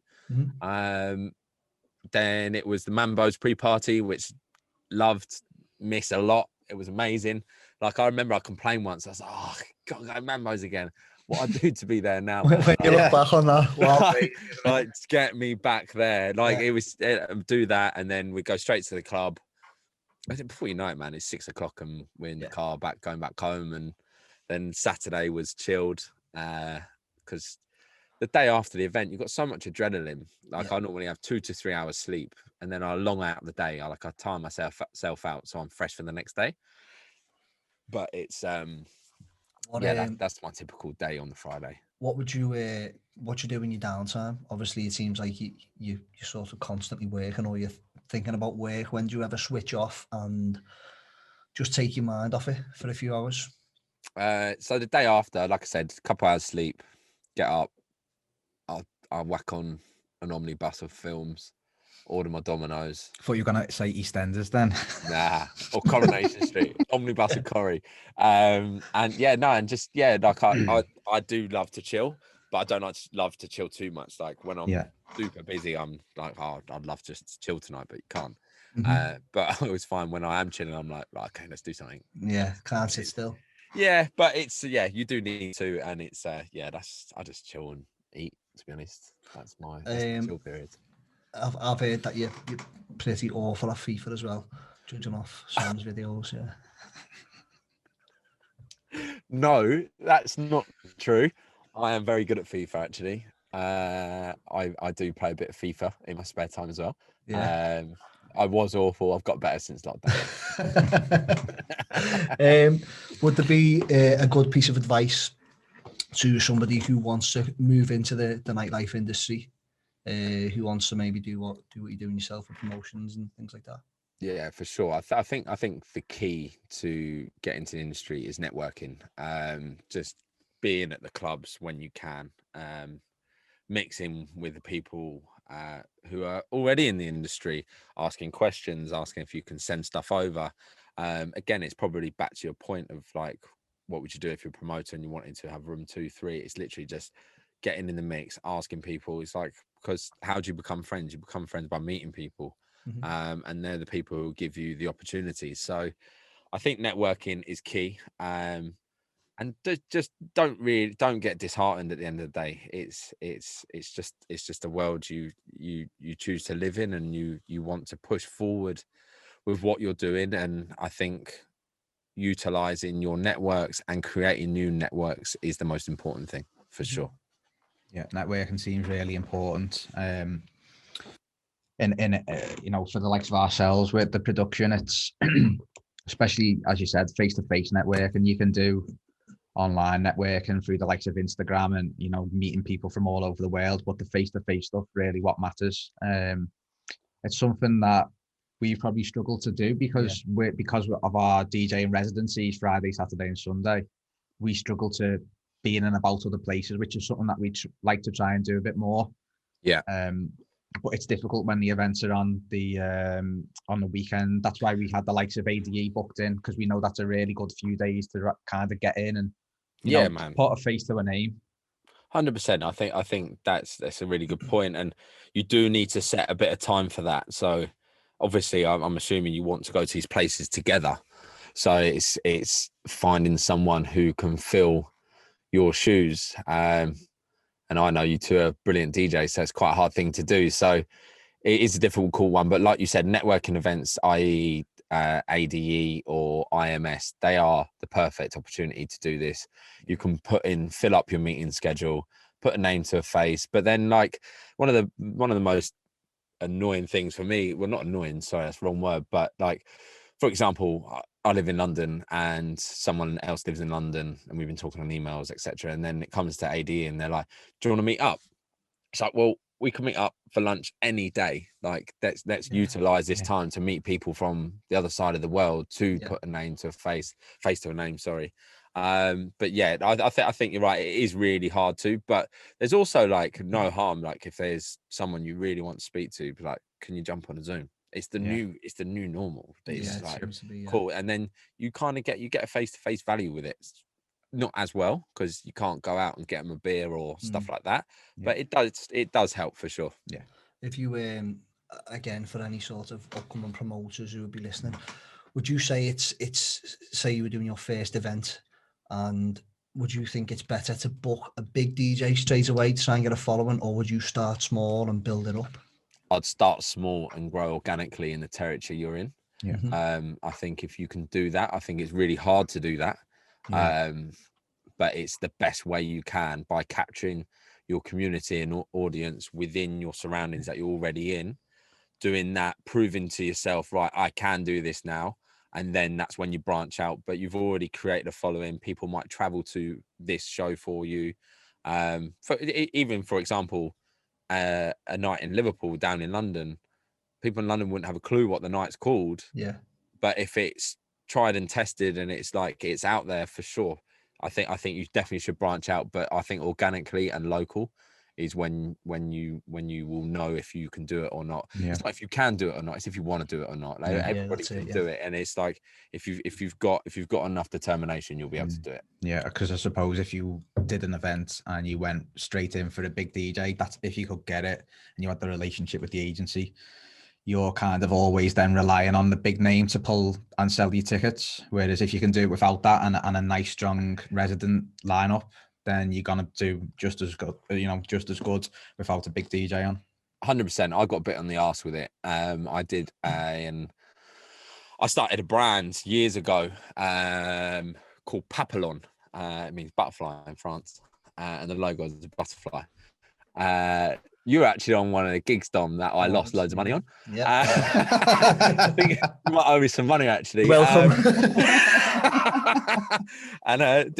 Then it was the Mambo's pre-party, which miss a lot. It was amazing. Like, I remember I complained once. I was like, oh, God, go Mambo's again. What I do to be there now. When you look back on that, wow. Like, get me back there. Like, it was, do that, and then we go straight to the club. I think before you know it, man, it's 6 o'clock and we're in the car going back home. And then Saturday was chilled, because the day after the event, you've got so much adrenaline. Like, I normally have 2 to 3 hours sleep, and then I long out the day. I time myself out so I'm fresh for the next day. But it's that's my typical day on the Friday. What would you do in your downtime? Obviously, it seems like you're sort of constantly working, or you're thinking about work. When do you ever switch off and just take your mind off it for a few hours? So the day after, like I said, a couple hours sleep, get up, I'll whack on an omnibus of films, order my Domino's. I thought you were going to say EastEnders then. Nah, or Coronation Street, omnibus of curry. I do love to chill, but I don't love to chill too much. Like, when I'm super busy, I'm like, oh, I'd love just to chill tonight, but you can't. But I always find when I am chilling, I'm like, right, okay, let's do something. Yeah, can't sit still. Yeah, but it's you do need to, and it's I just chill and eat. To be honest, that's my chill period. I've heard that you're pretty awful at FIFA as well, judging off Sam's videos. No, that's not true. I am very good at FIFA, actually. I do play a bit of FIFA in my spare time as well. Yeah. I was awful. I've got better since lockdown. Would there be a good piece of advice to somebody who wants to move into the nightlife industry, who wants to maybe do what you're doing yourself with promotions and things like that? Yeah, for sure. I think the key to get into the industry is networking. Just being at the clubs when you can, mixing with the people who are already in the industry, asking questions, asking if you can send stuff over. Again, it's probably back to your point of like, what would you do if you're a promoter and you wanted to have room 2, 3? It's literally just getting in the mix, asking people. It's like, because how do you become friends? You become friends by meeting people. And they're the people who give you the opportunities. So I think networking is key. And just don't get disheartened at the end of the day. It's just a world you choose to live in, and you want to push forward with what you're doing. And I think utilizing your networks and creating new networks is the most important thing, for sure. Yeah, networking seems really important. In you know, for the likes of ourselves with the production, it's especially, as you said, face-to-face networking. You can do online networking through the likes of Instagram and, you know, meeting people from all over the world, but the face-to-face stuff really what matters. It's something that we've probably struggled to do because of our DJing residencies Friday, Saturday and Sunday. We struggle to be in and about other places, which is something that we'd like to try and do a bit more. But it's difficult when the events are on the weekend. That's why we had the likes of ADE booked in, because we know that's a really good few days to kind of get in and you know, man, put a face to a name. 100%. I think that's a really good point, and you do need to set a bit of time for that. So obviously, I'm assuming you want to go to these places together. So it's finding someone who can fill your shoes. And I know you two are brilliant DJs, so it's quite a hard thing to do. So it is a difficult one. But like you said, networking events, i.e. ADE or IMS, they are the perfect opportunity to do this. You can fill up your meeting schedule, put a name to a face. But then, like, one of the most annoying things for me, well, not annoying, sorry, that's the wrong word, but like, for example, I live in London and someone else lives in London and we've been talking on emails, etc. And then it comes to ADE and they're like, do you want to meet up? It's like, well, we can meet up for lunch any day. Like, let's utilize this time to meet people from the other side of the world, to put a name to a face to a name. Sorry. But yeah, I think you're right. It is really hard to, but there's also like no harm. Like, if there's someone you really want to speak to, be like, can you jump on a Zoom? It's the new normal. It's like cool. And then you kind of get a face-to-face value with it. Not as well, because you can't go out and get them a beer or stuff like that, but it does help for sure. Yeah. If you again, for any sort of upcoming promoters who would be listening, would you say it's say you were doing your first event, and would you think it's better to book a big DJ straight away to try and get a following, or would you start small and build it up? I'd start small and grow organically in the territory you're in. I think if you can do that, I think it's really hard to do that. But it's the best way you can, by capturing your community and audience within your surroundings that you're already in, doing that, proving to yourself, right, I can do this now. And then that's when you branch out, but you've already created a following. People might travel to this show for you. For example, a night in Liverpool, down in London, people in London wouldn't have a clue what the night's called. But if it's tried and tested and it's like, it's out there for sure, I think you definitely should branch out. But I think organically and local is when you will know if you can do it or not. It's not if you can do it or not, it's if you want to do it or not. Like, everybody can do it, and it's like, if you've got enough determination, you'll be able to do it. Yeah, because I suppose if you did an event and you went straight in for a big DJ, that's if you could get it and you had the relationship with the agency, you're kind of always then relying on the big name to pull and sell your tickets. Whereas if you can do it without that and a nice strong resident lineup, then you're gonna do just as good without a big DJ on. 100%. I got a bit on the arse with it. I did, and I started a brand years ago called Papillon. It means butterfly in France, and the logo is a butterfly. You were actually on one of the gigs, Dom, that I lost loads of money on. I think you might owe me some money, actually. Welcome. And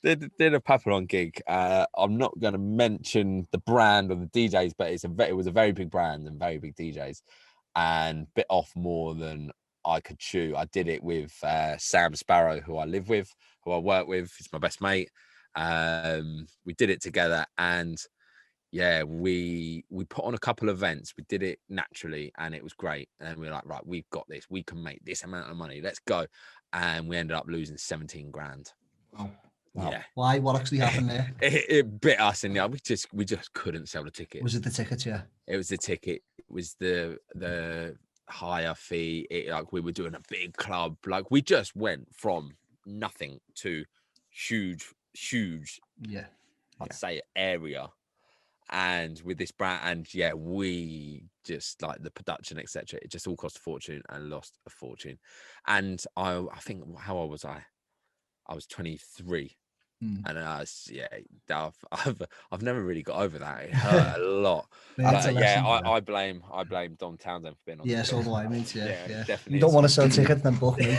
did a Papillon gig. I'm not going to mention the brand or the DJs, but it was a very big brand and very big DJs, and bit off more than I could chew. I did it with Sam Sparrow, who I live with, who I work with. He's my best mate. We did it together, and yeah, we put on a couple of events. We did it naturally, and it was great. And we were like, right, we've got this. We can make this amount of money. Let's go. And we ended up losing 17 grand. Wow. Yeah. Why? What actually happened there? It bit us in the eye. We just couldn't sell the ticket. Was it the tickets? Yeah. It was the ticket. It was the higher fee. Like we were doing a big club. Like we just went from nothing to huge. Yeah. I'd say area. And with this brand, and yeah, we just like the production, etc. It just all cost a fortune and lost a fortune. And I think, how old was I? I was 23. And I've never really got over that. It hurt a lot. I blame Dom Townsend for being on. Yeah, so do I, mate. Yeah. Definitely. You don't want to sell tickets, then book me.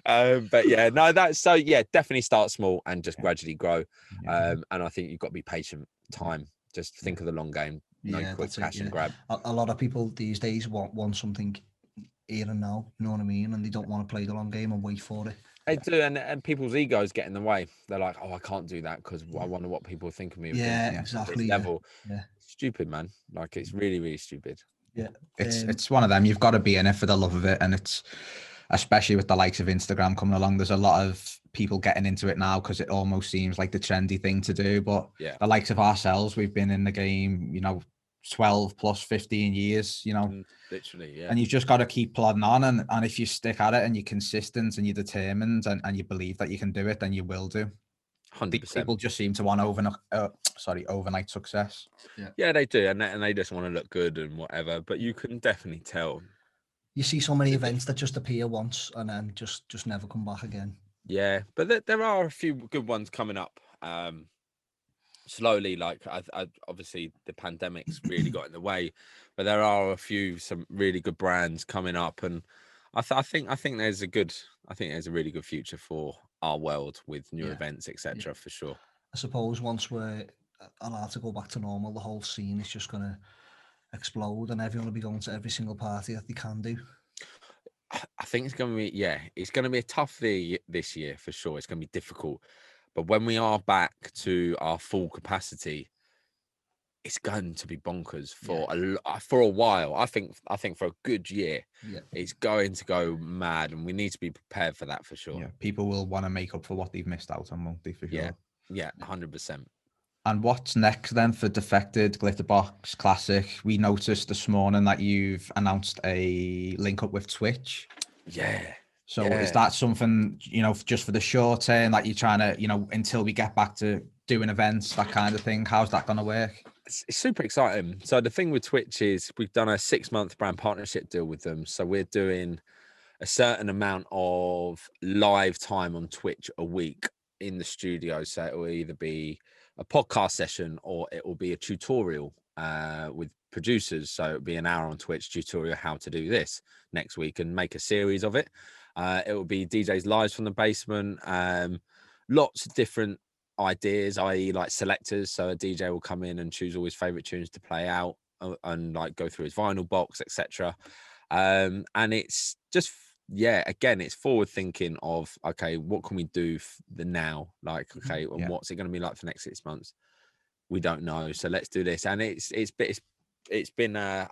But yeah, no, that's so yeah, definitely start small and just gradually grow. And I think you've got to be patient. Time, just think of the long game. No quick cash and grab. A lot of people these days want something here and now, you know what I mean, and they don't want to play the long game and wait for it. They do, and people's egos get in the way. They're like, oh, I can't do that because I wonder what people think of me. Yeah, exactly. Level. Yeah. Stupid, man. Like it's really, really stupid. Yeah. It's one of them. You've got to be in it for the love of it, and it's especially with the likes of Instagram coming along. There's a lot of people getting into it now because it almost seems like the trendy thing to do. But the likes of ourselves, we've been in the game, 12 plus 15 years, literally, yeah. And you've just got to keep plodding on, and if you stick at it and you're consistent and you're determined and you believe that you can do it, then you will do. 100%. People just seem to want overnight success. Yeah, they do, and they just want to look good and whatever. But you can definitely tell. You see so many events that just appear once and then just never come back again. Yeah, but there are a few good ones coming up. Slowly, like I obviously the pandemic's really got in the way, but there are some really good brands coming up, and I think there's a really good future for our world with new events, etc. For sure. I suppose once we're allowed to go back to normal, the whole scene is just going to explode, and everyone will be going to every single party that they can do. I think it's going to be a tough year this year for sure. It's going to be difficult. But when we are back to our full capacity, it's going to be bonkers for a while. I think for a good year, it's going to go mad, and we need to be prepared for that for sure. Yeah, people will want to make up for what they've missed out on, won't they? For sure. Yeah, 100%. And what's next then for Defected Glitterbox Classic? We noticed this morning that you've announced a link up with Twitch. Yeah. So is that something, just for the short term that you're trying to, until we get back to doing events, that kind of thing? How's that going to work? It's super exciting. So the thing with Twitch is we've done a 6-month brand partnership deal with them. So we're doing a certain amount of live time on Twitch a week in the studio. So it will either be a podcast session or it will be a tutorial with producers. So it'll be an hour on Twitch tutorial how to do this next week and make a series of it. It will be DJs lives from the basement, lots of different ideas, i.e. like selectors. So a DJ will come in and choose all his favorite tunes to play out and like go through his vinyl box, etc. And it's just, again, it's forward thinking of, okay, what can we do now? Like, okay, and what's it going to be like for the next 6 months? We don't know. So let's do this. And it's been I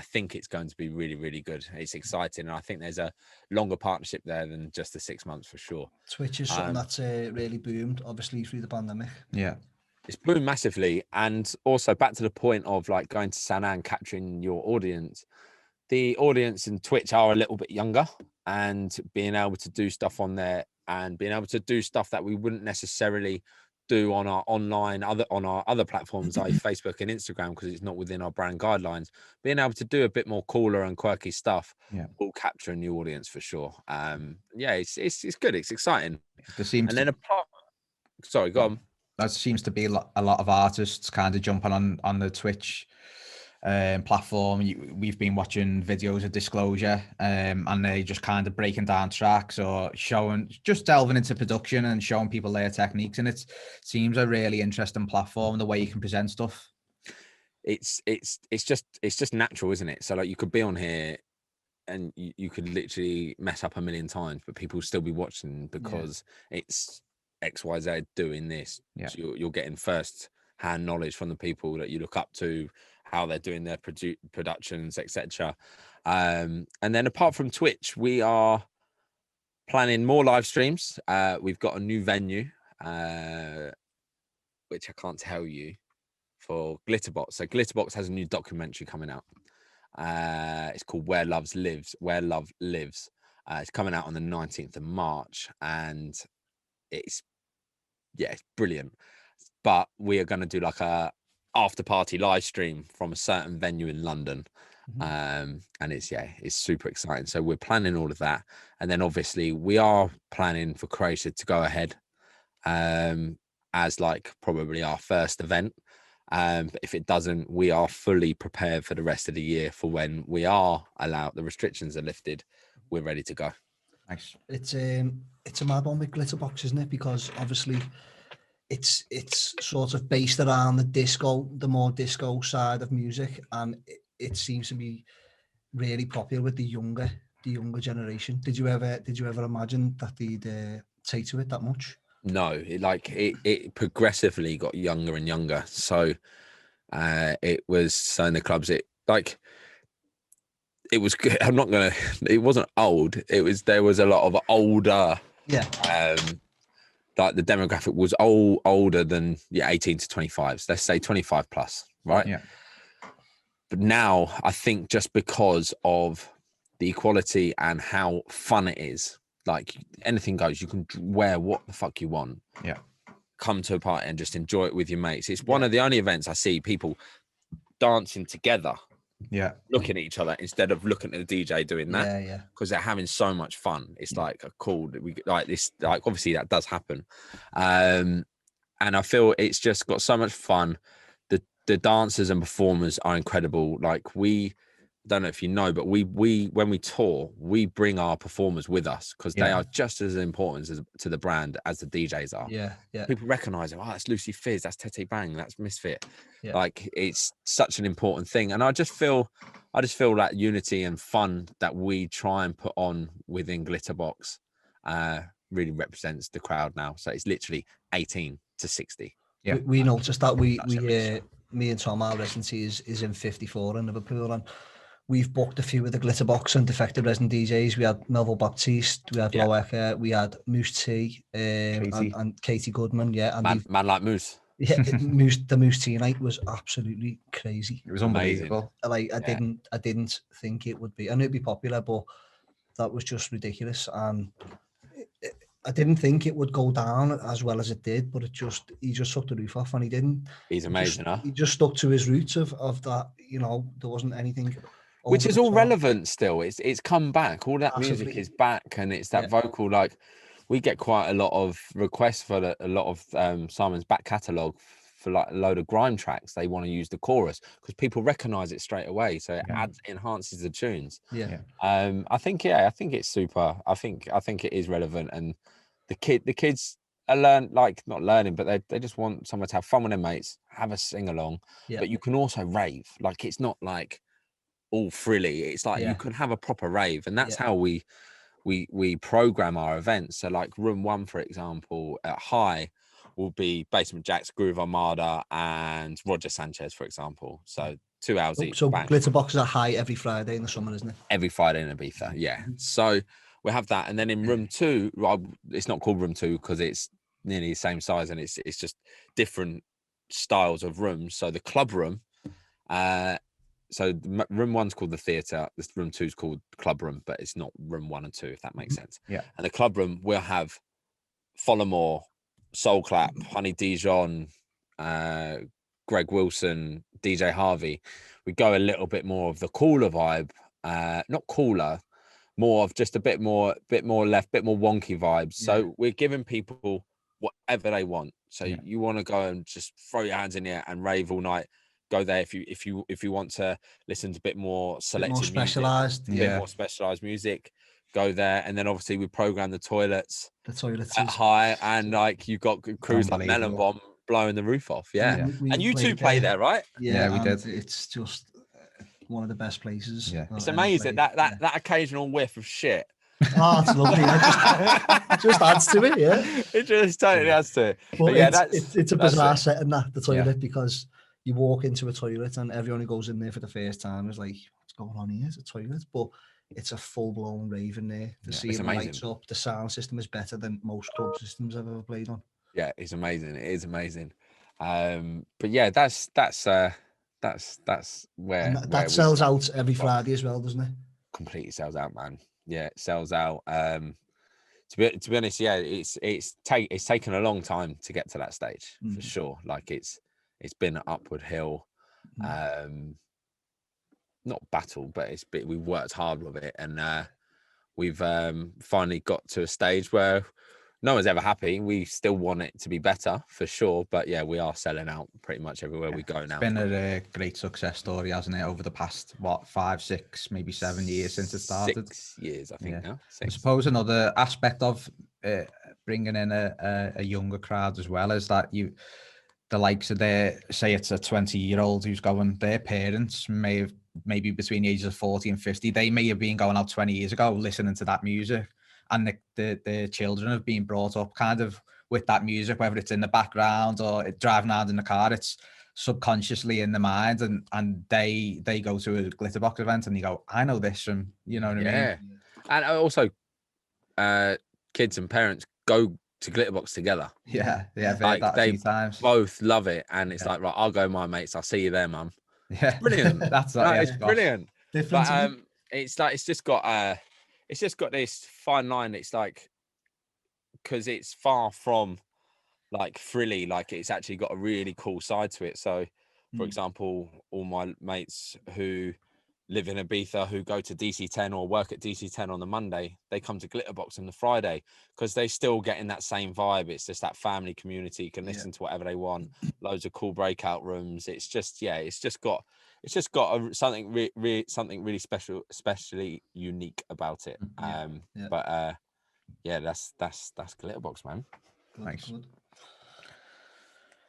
think it's going to be really, really good. It's exciting, and I think there's a longer partnership there than just the 6 months for sure. Twitch is something that's really boomed, obviously, through the pandemic. It's boomed massively. And also back to the point of like going to San An, capturing your audience. The audience in Twitch are a little bit younger, and being able to do stuff on there and being able to do stuff that we wouldn't necessarily do on our other platforms like Facebook and Instagram, because it's not within our brand guidelines. Being able to do a bit more cooler and quirky stuff will capture a new audience for sure. It's good, it's exciting. Go on. That seems to be a lot of artists kind of jumping on the Twitch platform. We've been watching videos of Disclosure, and they just kind of breaking down tracks or just delving into production and showing people their techniques. And it seems a really interesting platform, the way you can present stuff. It's just natural, isn't it? So like you could be on here and you could literally mess up a million times, but people will still be watching because it's XYZ doing this. Yeah. So you're getting first hand knowledge from the people that you look up to, how they're doing their productions, etc. And then apart from Twitch, we are planning more live streams. We've got a new venue, which I can't tell you, for Glitterbox. So Glitterbox has a new documentary coming out. It's called Where Love Lives. It's coming out on the 19th of March, and it's brilliant. But we are going to do like a after party live stream from a certain venue in London. And it's super exciting. So we're planning all of that, and then obviously we are planning for Croatia to go ahead as like probably our first event. But if it doesn't, we are fully prepared for the rest of the year for when we are allowed, the restrictions are lifted, we're ready to go. Nice. It's a mad one with Glitterbox, isn't it? Because obviously it's sort of based around the more disco side of music, and it seems to be really popular with the younger generation. Did you ever imagine that they'd take to it that much? No, it progressively got younger and younger. So it was so in the clubs, it was good. It wasn't old. There was a lot of older. Yeah. Like the demographic was older than 18 to 25. So let's say 25 plus, right? Yeah. But now I think just because of the equality and how fun it is, like anything goes, you can wear what the fuck you want. Yeah. Come to a party and just enjoy it with your mates. It's one of the only events I see people dancing together. Yeah. Looking at each other instead of looking at the DJ doing that. Yeah. Because they're having so much fun. It's like a cool, we like this, like obviously that does happen. And I feel it's just got so much fun. The dancers and performers are incredible. Like I don't know if you know, but we when we tour, we bring our performers with us because they are just as important to the brand as the DJs are. Yeah. People recognize them. Oh, that's Lucy Fizz, that's Tete Bang, that's Misfit. Yeah. Like it's such an important thing. And I just feel that unity and fun that we try and put on within Glitterbox really represents the crowd now. So it's literally 18 to 60. Yeah. We noticed that me and Tom, our residency is in 54 in Liverpool, and we've booked a few of the Glitterbox and Defected Resident DJs. We had Melville Baptiste, we had Loecker, we had Moose T, and Katie Goodman. Yeah, and man like Moose. Yeah, the Moose T night was absolutely crazy. It was unbelievable. Like I didn't think it would be. I knew it'd be popular, but that was just ridiculous. And I didn't think it would go down as well as it did, but he just took the roof off, and he didn't. He's amazing, He just stuck to his roots of that. You know, there wasn't anything. Which is all relevant still. It's come back. All that music is back, and it's that vocal. Like we get quite a lot of requests for a lot of Simon's back catalogue for like a load of grime tracks. They want to use the chorus because people recognise it straight away, so it enhances the tunes. I think it's super. I think it is relevant, and the kids are not learning, but they just want someone to have fun with their mates, have a sing along. But you can also rave. Like it's not like all frilly. It's like you can have a proper rave, and that's how we program our events. So like room 1, for example, at High will be Basement Jaxx, Groove Armada, and Roger Sanchez, for example. So 2 hours each. So Glitterbox is at High every Friday in the summer, isn't it? Every Friday in Ibiza, yeah. So we have that, and then in room 2, it's not called room 2 because it's nearly the same size, and it's just different styles of rooms. So the club room, so room 1's called the theatre, this room 2's called club room, but it's not room 1 and 2, if that makes sense. Yeah. And the club room will have Follamore, Soul Clap, Honey Dijon, Greg Wilson, DJ Harvey. We go a little bit more of the cooler vibe, not cooler, more of just a bit more left, bit more wonky vibes. So we're giving people whatever they want. So you want to go and just throw your hands in the air and rave all night. go there. If you want to listen to a bit more selective, more specialized, music, a bit more specialized music, go there. And then obviously we program the toilets at high, and like you've got crews like Melon Bomb blowing the roof off. Yeah, and you two play there, right? Yeah, we did. It's just one of the best places. Yeah, it's amazing that occasional whiff of shit. Oh, it's lovely. It just adds to it. Yeah, it just totally adds to it. But yeah, it's a bizarre setting, the toilet, because you walk into a toilet and everyone who goes in there for the first time is like, what's going on here? It's a toilet, but it's a full-blown rave in there. The ceiling lights up. The sound system is better than most club systems I've ever played on. Yeah, it's amazing. It is amazing. But yeah, that's where that sells out every Friday as well, doesn't it? Completely sells out, man. Yeah, it sells out. To be honest, yeah, it's taken a long time to get to that stage for sure. Like it's been an upward hill, not battle, but we've worked hard with it, and we've finally got to a stage where no one's ever happy. We still want it to be better for sure, but yeah, we are selling out pretty much everywhere we go now. It's been a great success story, hasn't it, over the past 5, 6, maybe 7 years since it started? 6 years, I think now. I suppose another aspect of bringing in a younger crowd as well is that the likes of say it's a 20-year-old who's going, their parents maybe between the ages of 40 and 50, they may have been going out 20 years ago listening to that music, and the children have been brought up kind of with that music, whether it's in the background or driving around in the car, it's subconsciously in the mind, and they go to a Glitterbox event and you go, I know this from, you know what I mean? Yeah. And also kids and parents go to Glitterbox together. Yeah, like that a few times. Both love it, and it's like, right, I'll go with my mates, I'll see you there, mum. Yeah, it's brilliant. It's brilliant. But it's like it's just got this fine line. It's like, because it's far from like frilly, like it's actually got a really cool side to it. So for example, all my mates who live in Ibiza, who go to DC10 or work at DC10 on the Monday, they come to Glitterbox on the Friday because they still get in that same vibe. It's just that family community. You can listen to whatever they want. Loads of cool breakout rooms. It's just got something really special, especially unique about it. But that's Glitterbox, man. Thanks.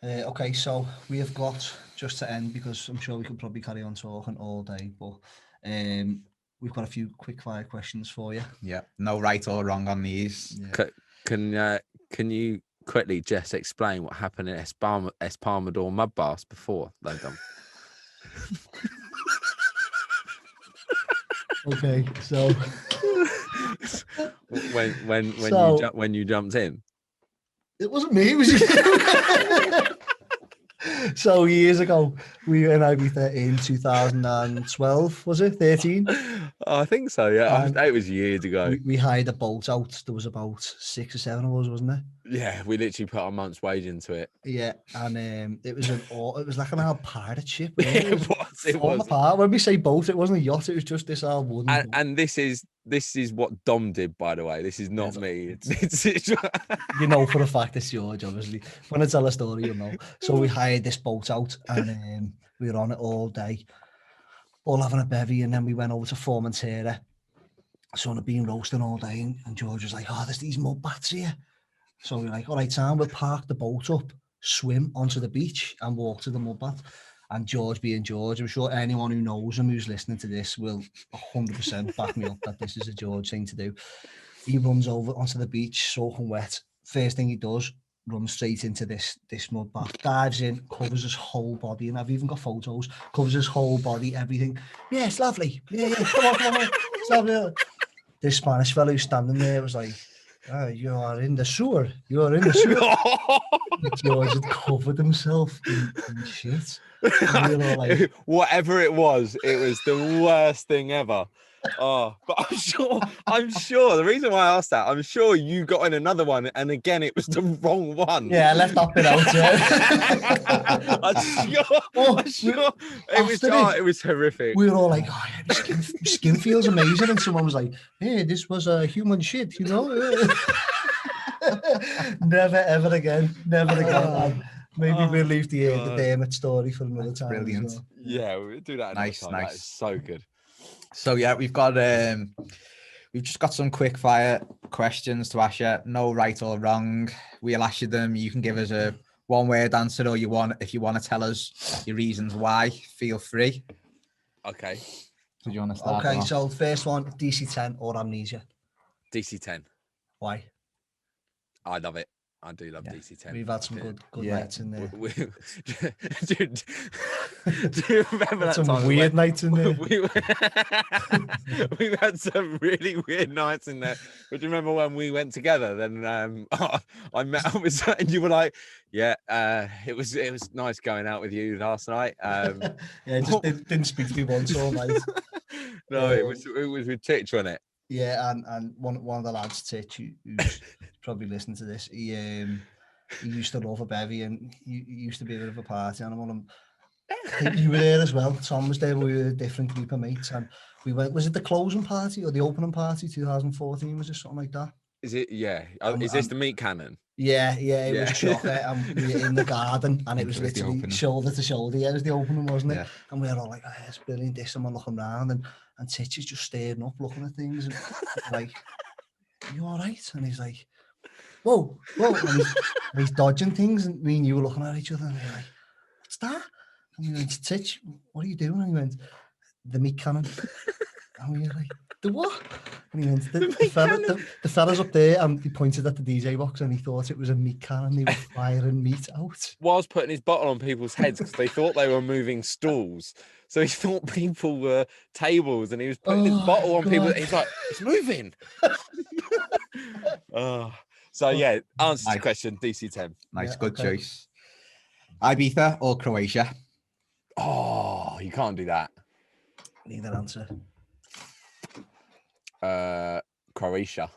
Okay, so we have got, just to end, because I'm sure we could probably carry on talking all day, but we've got a few quick fire questions for you. Yeah, no right or wrong on these. Yeah. Can you quickly just explain what happened at Esparmador Mud Baths before they're done? Okay, so when you jumped in. It wasn't me, it was you. So years ago, we were in Ibiza in 2012, was it? 13? I think so, yeah. It was years ago. We hired a boat out. There was about 6 or 7 of us, wasn't there? Yeah, we literally put our month's wage into it. Yeah, and it was like an old pirate ship. It was. Apart. When we say boat, it wasn't a yacht. It was just this old wooden boat. And this is what Dom did, by the way. This is not me. It's you know for a fact it's George, obviously. When I tell a story, you know. So we hired this boat out, and we were on it all day, all having a bevy, and then we went over to Formentera. So I'd been roasting all day, and George was like, "Oh, there's these mud baths here." So we're like, "All right, Sam, we'll park the boat up, swim onto the beach, and walk to the mud bath." And George being George, I'm sure anyone who knows him, who's listening to this, will 100% back me up that this is a George thing to do. He runs over onto the beach, soaking wet. First thing he does, runs straight into this mud bath, dives in, covers his whole body, and I've even got photos, covers his whole body, everything. Yeah, it's lovely. Yeah, come on. It's lovely. This Spanish fellow who's standing there was like, "Oh, you are in the sewer. You are in the sewer." George had covered himself in shit. We were like, whatever it was the worst thing ever. Oh, but I'm sure the reason why I asked that, I'm sure you got in another one, and again it was the wrong one. Yeah, I left that bit out. Yeah. I'm sure. It was horrific. We were all like, "Oh, yeah, my skin feels amazing," and someone was like, "Hey, this was a human shit, you know." Never ever again. Maybe we'll leave the God. Dermot story for another That's time. brilliant. As well. Yeah, we'll do that. Nice, Time. That nice. is so good. So yeah, we've just got some quick fire questions to ask you. No right or wrong. We'll ask you them. You can give us a one word answer, or if you want to tell us your reasons why, feel free. Okay. So do you want to start? Okay, so first one, DC-10 or Amnesia. DC-10. Why? I love it. I do love Yeah. DC-10. We've had some good Yeah. nights in there. Dude, do you remember that some time? weird nights in there. We've had some really weird nights in there. But do you remember when we went together? Then I met up with and you were like, "Yeah, it was nice going out with you last night." Yeah, just didn't speak to me once all night. No, it was with Titch, wasn't it? Yeah, and one of the lads, Titch, who's probably listening to this, he used to love a bevy, and he used to be a bit of a party animal. And I think you were there as well. Tom was there. We were a different group of mates, and we went. Was it the closing party or the opening party? 2014, was it something like that? Is it? Yeah. Is this the meat cannon? Yeah, it was chocolate, and we were in the garden, and it was literally shoulder to shoulder. Yeah, it was the opening, wasn't it? Yeah. And we were all like, "Oh, it's brilliant." This, and we're looking around, and Titch is just staring up, looking at things, and like, "Are you all right?" And he's like, "Whoa!" And he's dodging things, and me and you were looking at each other, and we're like, "What's that?" And he went, "Titch, what are you doing?" And he went, "The meat cannon." And we were like, "The what?" And he went, the fella's up there, and he pointed at the DJ box, and he thought it was a meat cannon. They were firing meat out. Whilst putting his bottle on people's heads because they thought they were moving stools. So he thought people were tables, and he was putting his bottle on people. He's like, "It's moving." So yeah, answer to the question, DC-10. Nice, good choice. Ibiza or Croatia? Oh, you can't do that. Neither answer. Croatia.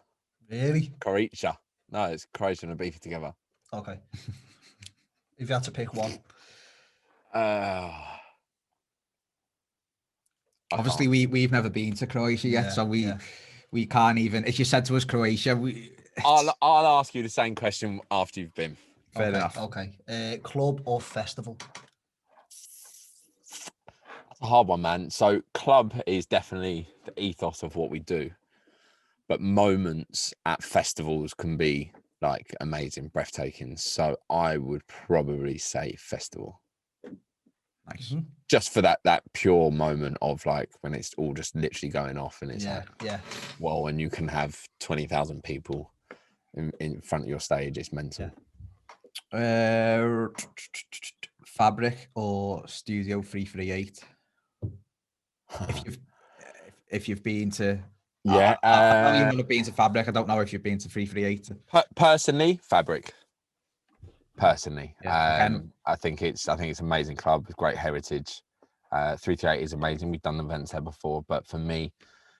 Really? Croatia. No, it's Croatia and Ibiza together. Okay. If you had to pick one. Obviously, we've never been to Croatia yet, so we can't even. If you said to us Croatia, I'll ask you the same question after you've been. Fair enough. Okay. Club or festival? That's a hard one, man. So club is definitely the ethos of what we do, but moments at festivals can be like amazing, breathtaking. So I would probably say festival. Nice. Just for that pure moment of like when it's all just literally going off, and it's well, and you can have 20,000 people in front of your stage. It's mental. Fabric or Studio 338? If you've been to, I know you will have been to Fabric. I don't know if you've been to 338. Personally, Fabric. Personally, I think it's an amazing club with great heritage. 338 is amazing. We've done events there before, but for me,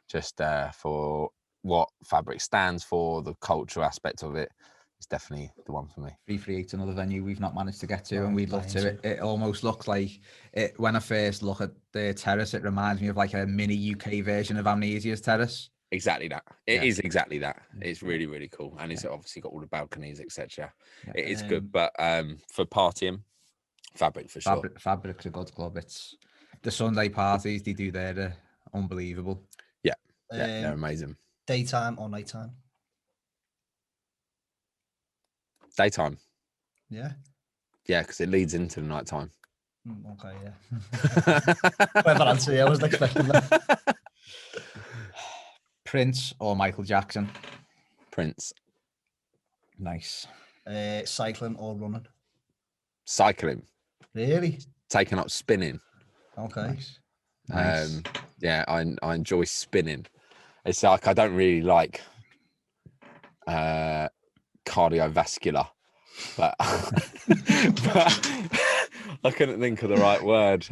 just for what Fabric stands for, the cultural aspect of it, it's definitely the one for me. 338's another venue we've not managed to get to, and we'd love to. It almost looks like it when I first look at the terrace. It reminds me of like a mini UK version of Amnesia's terrace. Exactly that. It is exactly that. It's really, really cool, and it's obviously got all the balconies, etc. It is good, but for partying, Fabric for sure. Fabric's a good club. It's the Sunday parties they do there are unbelievable. Yeah, they're amazing. Daytime or nighttime? Daytime. Yeah. Yeah, because it leads into the nighttime. Okay, yeah. Clever answer. Yeah, I wasn't expecting that. Prince or Michael Jackson? Prince. Nice. Cycling or running? Cycling. Really? Taking up spinning. Okay. Nice. Yeah, I enjoy spinning. It's like I don't really like cardiovascular, but I couldn't think of the right word.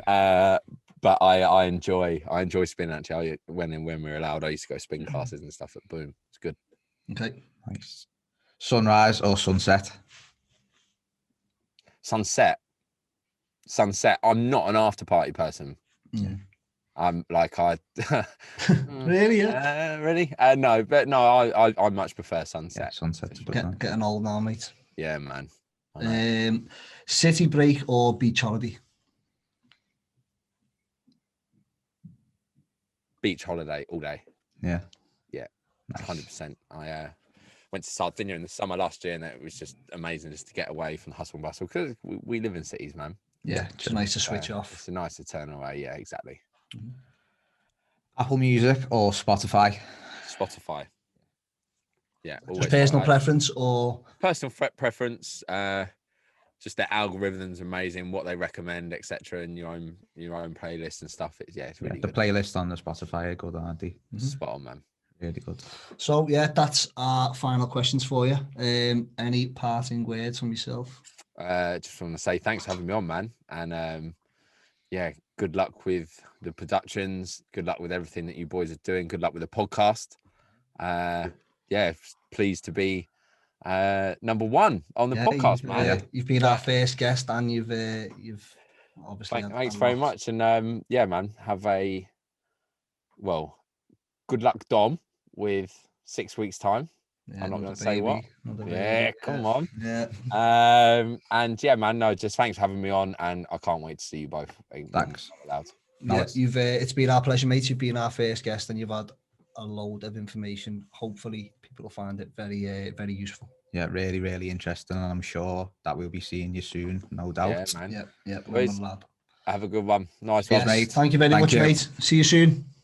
But I enjoy spinning actually. When we're allowed, I used to go spin classes and stuff at Boom. It's good. Okay. Nice. Sunrise or sunset? Sunset. I'm not an after party person. Yeah. I'm like Really? Yeah. Really? No, but no, I much prefer sunset. Yeah, sunset. Getting old now, mate. Yeah, man. City break or beach holiday? Beach holiday all day. Yeah. Yeah. Nice. 100%. I went to Sardinia in the summer last year, and it was just amazing just to get away from the hustle and bustle, because we live in cities, man. Yeah, it's nice to switch off. It's a nice to turn away. Yeah, exactly. Apple Music or Spotify? Spotify. Yeah. Just personal preference or? Personal preference. Just their algorithms amazing, what they recommend, etc., and your own playlist and stuff. It's really the good. playlist on the Spotify are good, aren't they? Spot on, man. Really good. So yeah, that's our final questions for you. Any parting words from yourself? Just want to say thanks for having me on, man, and yeah, good luck with the productions. Good luck with everything that you boys are doing. Good luck with the podcast. Yeah, pleased to be number one on the podcast, man. You've been our first guest, and you've obviously thanks very much, and yeah, man, have a good luck, Dom, with 6 weeks time. Yeah, I'm not going to say what. Yeah, come on. Yeah. And yeah, man, no, just thanks for having me on, and I can't wait to see you both. Thanks. Yeah, it's been our pleasure, mate. You've been our first guest, and you've had a load of information. Hopefully, people will find it very, very useful. Yeah, really, really interesting, and I'm sure that we'll be seeing you soon, no doubt. Yeah, man. Yeah. Have a good one. Nice one, mate. Thank you very much, mate. See you soon.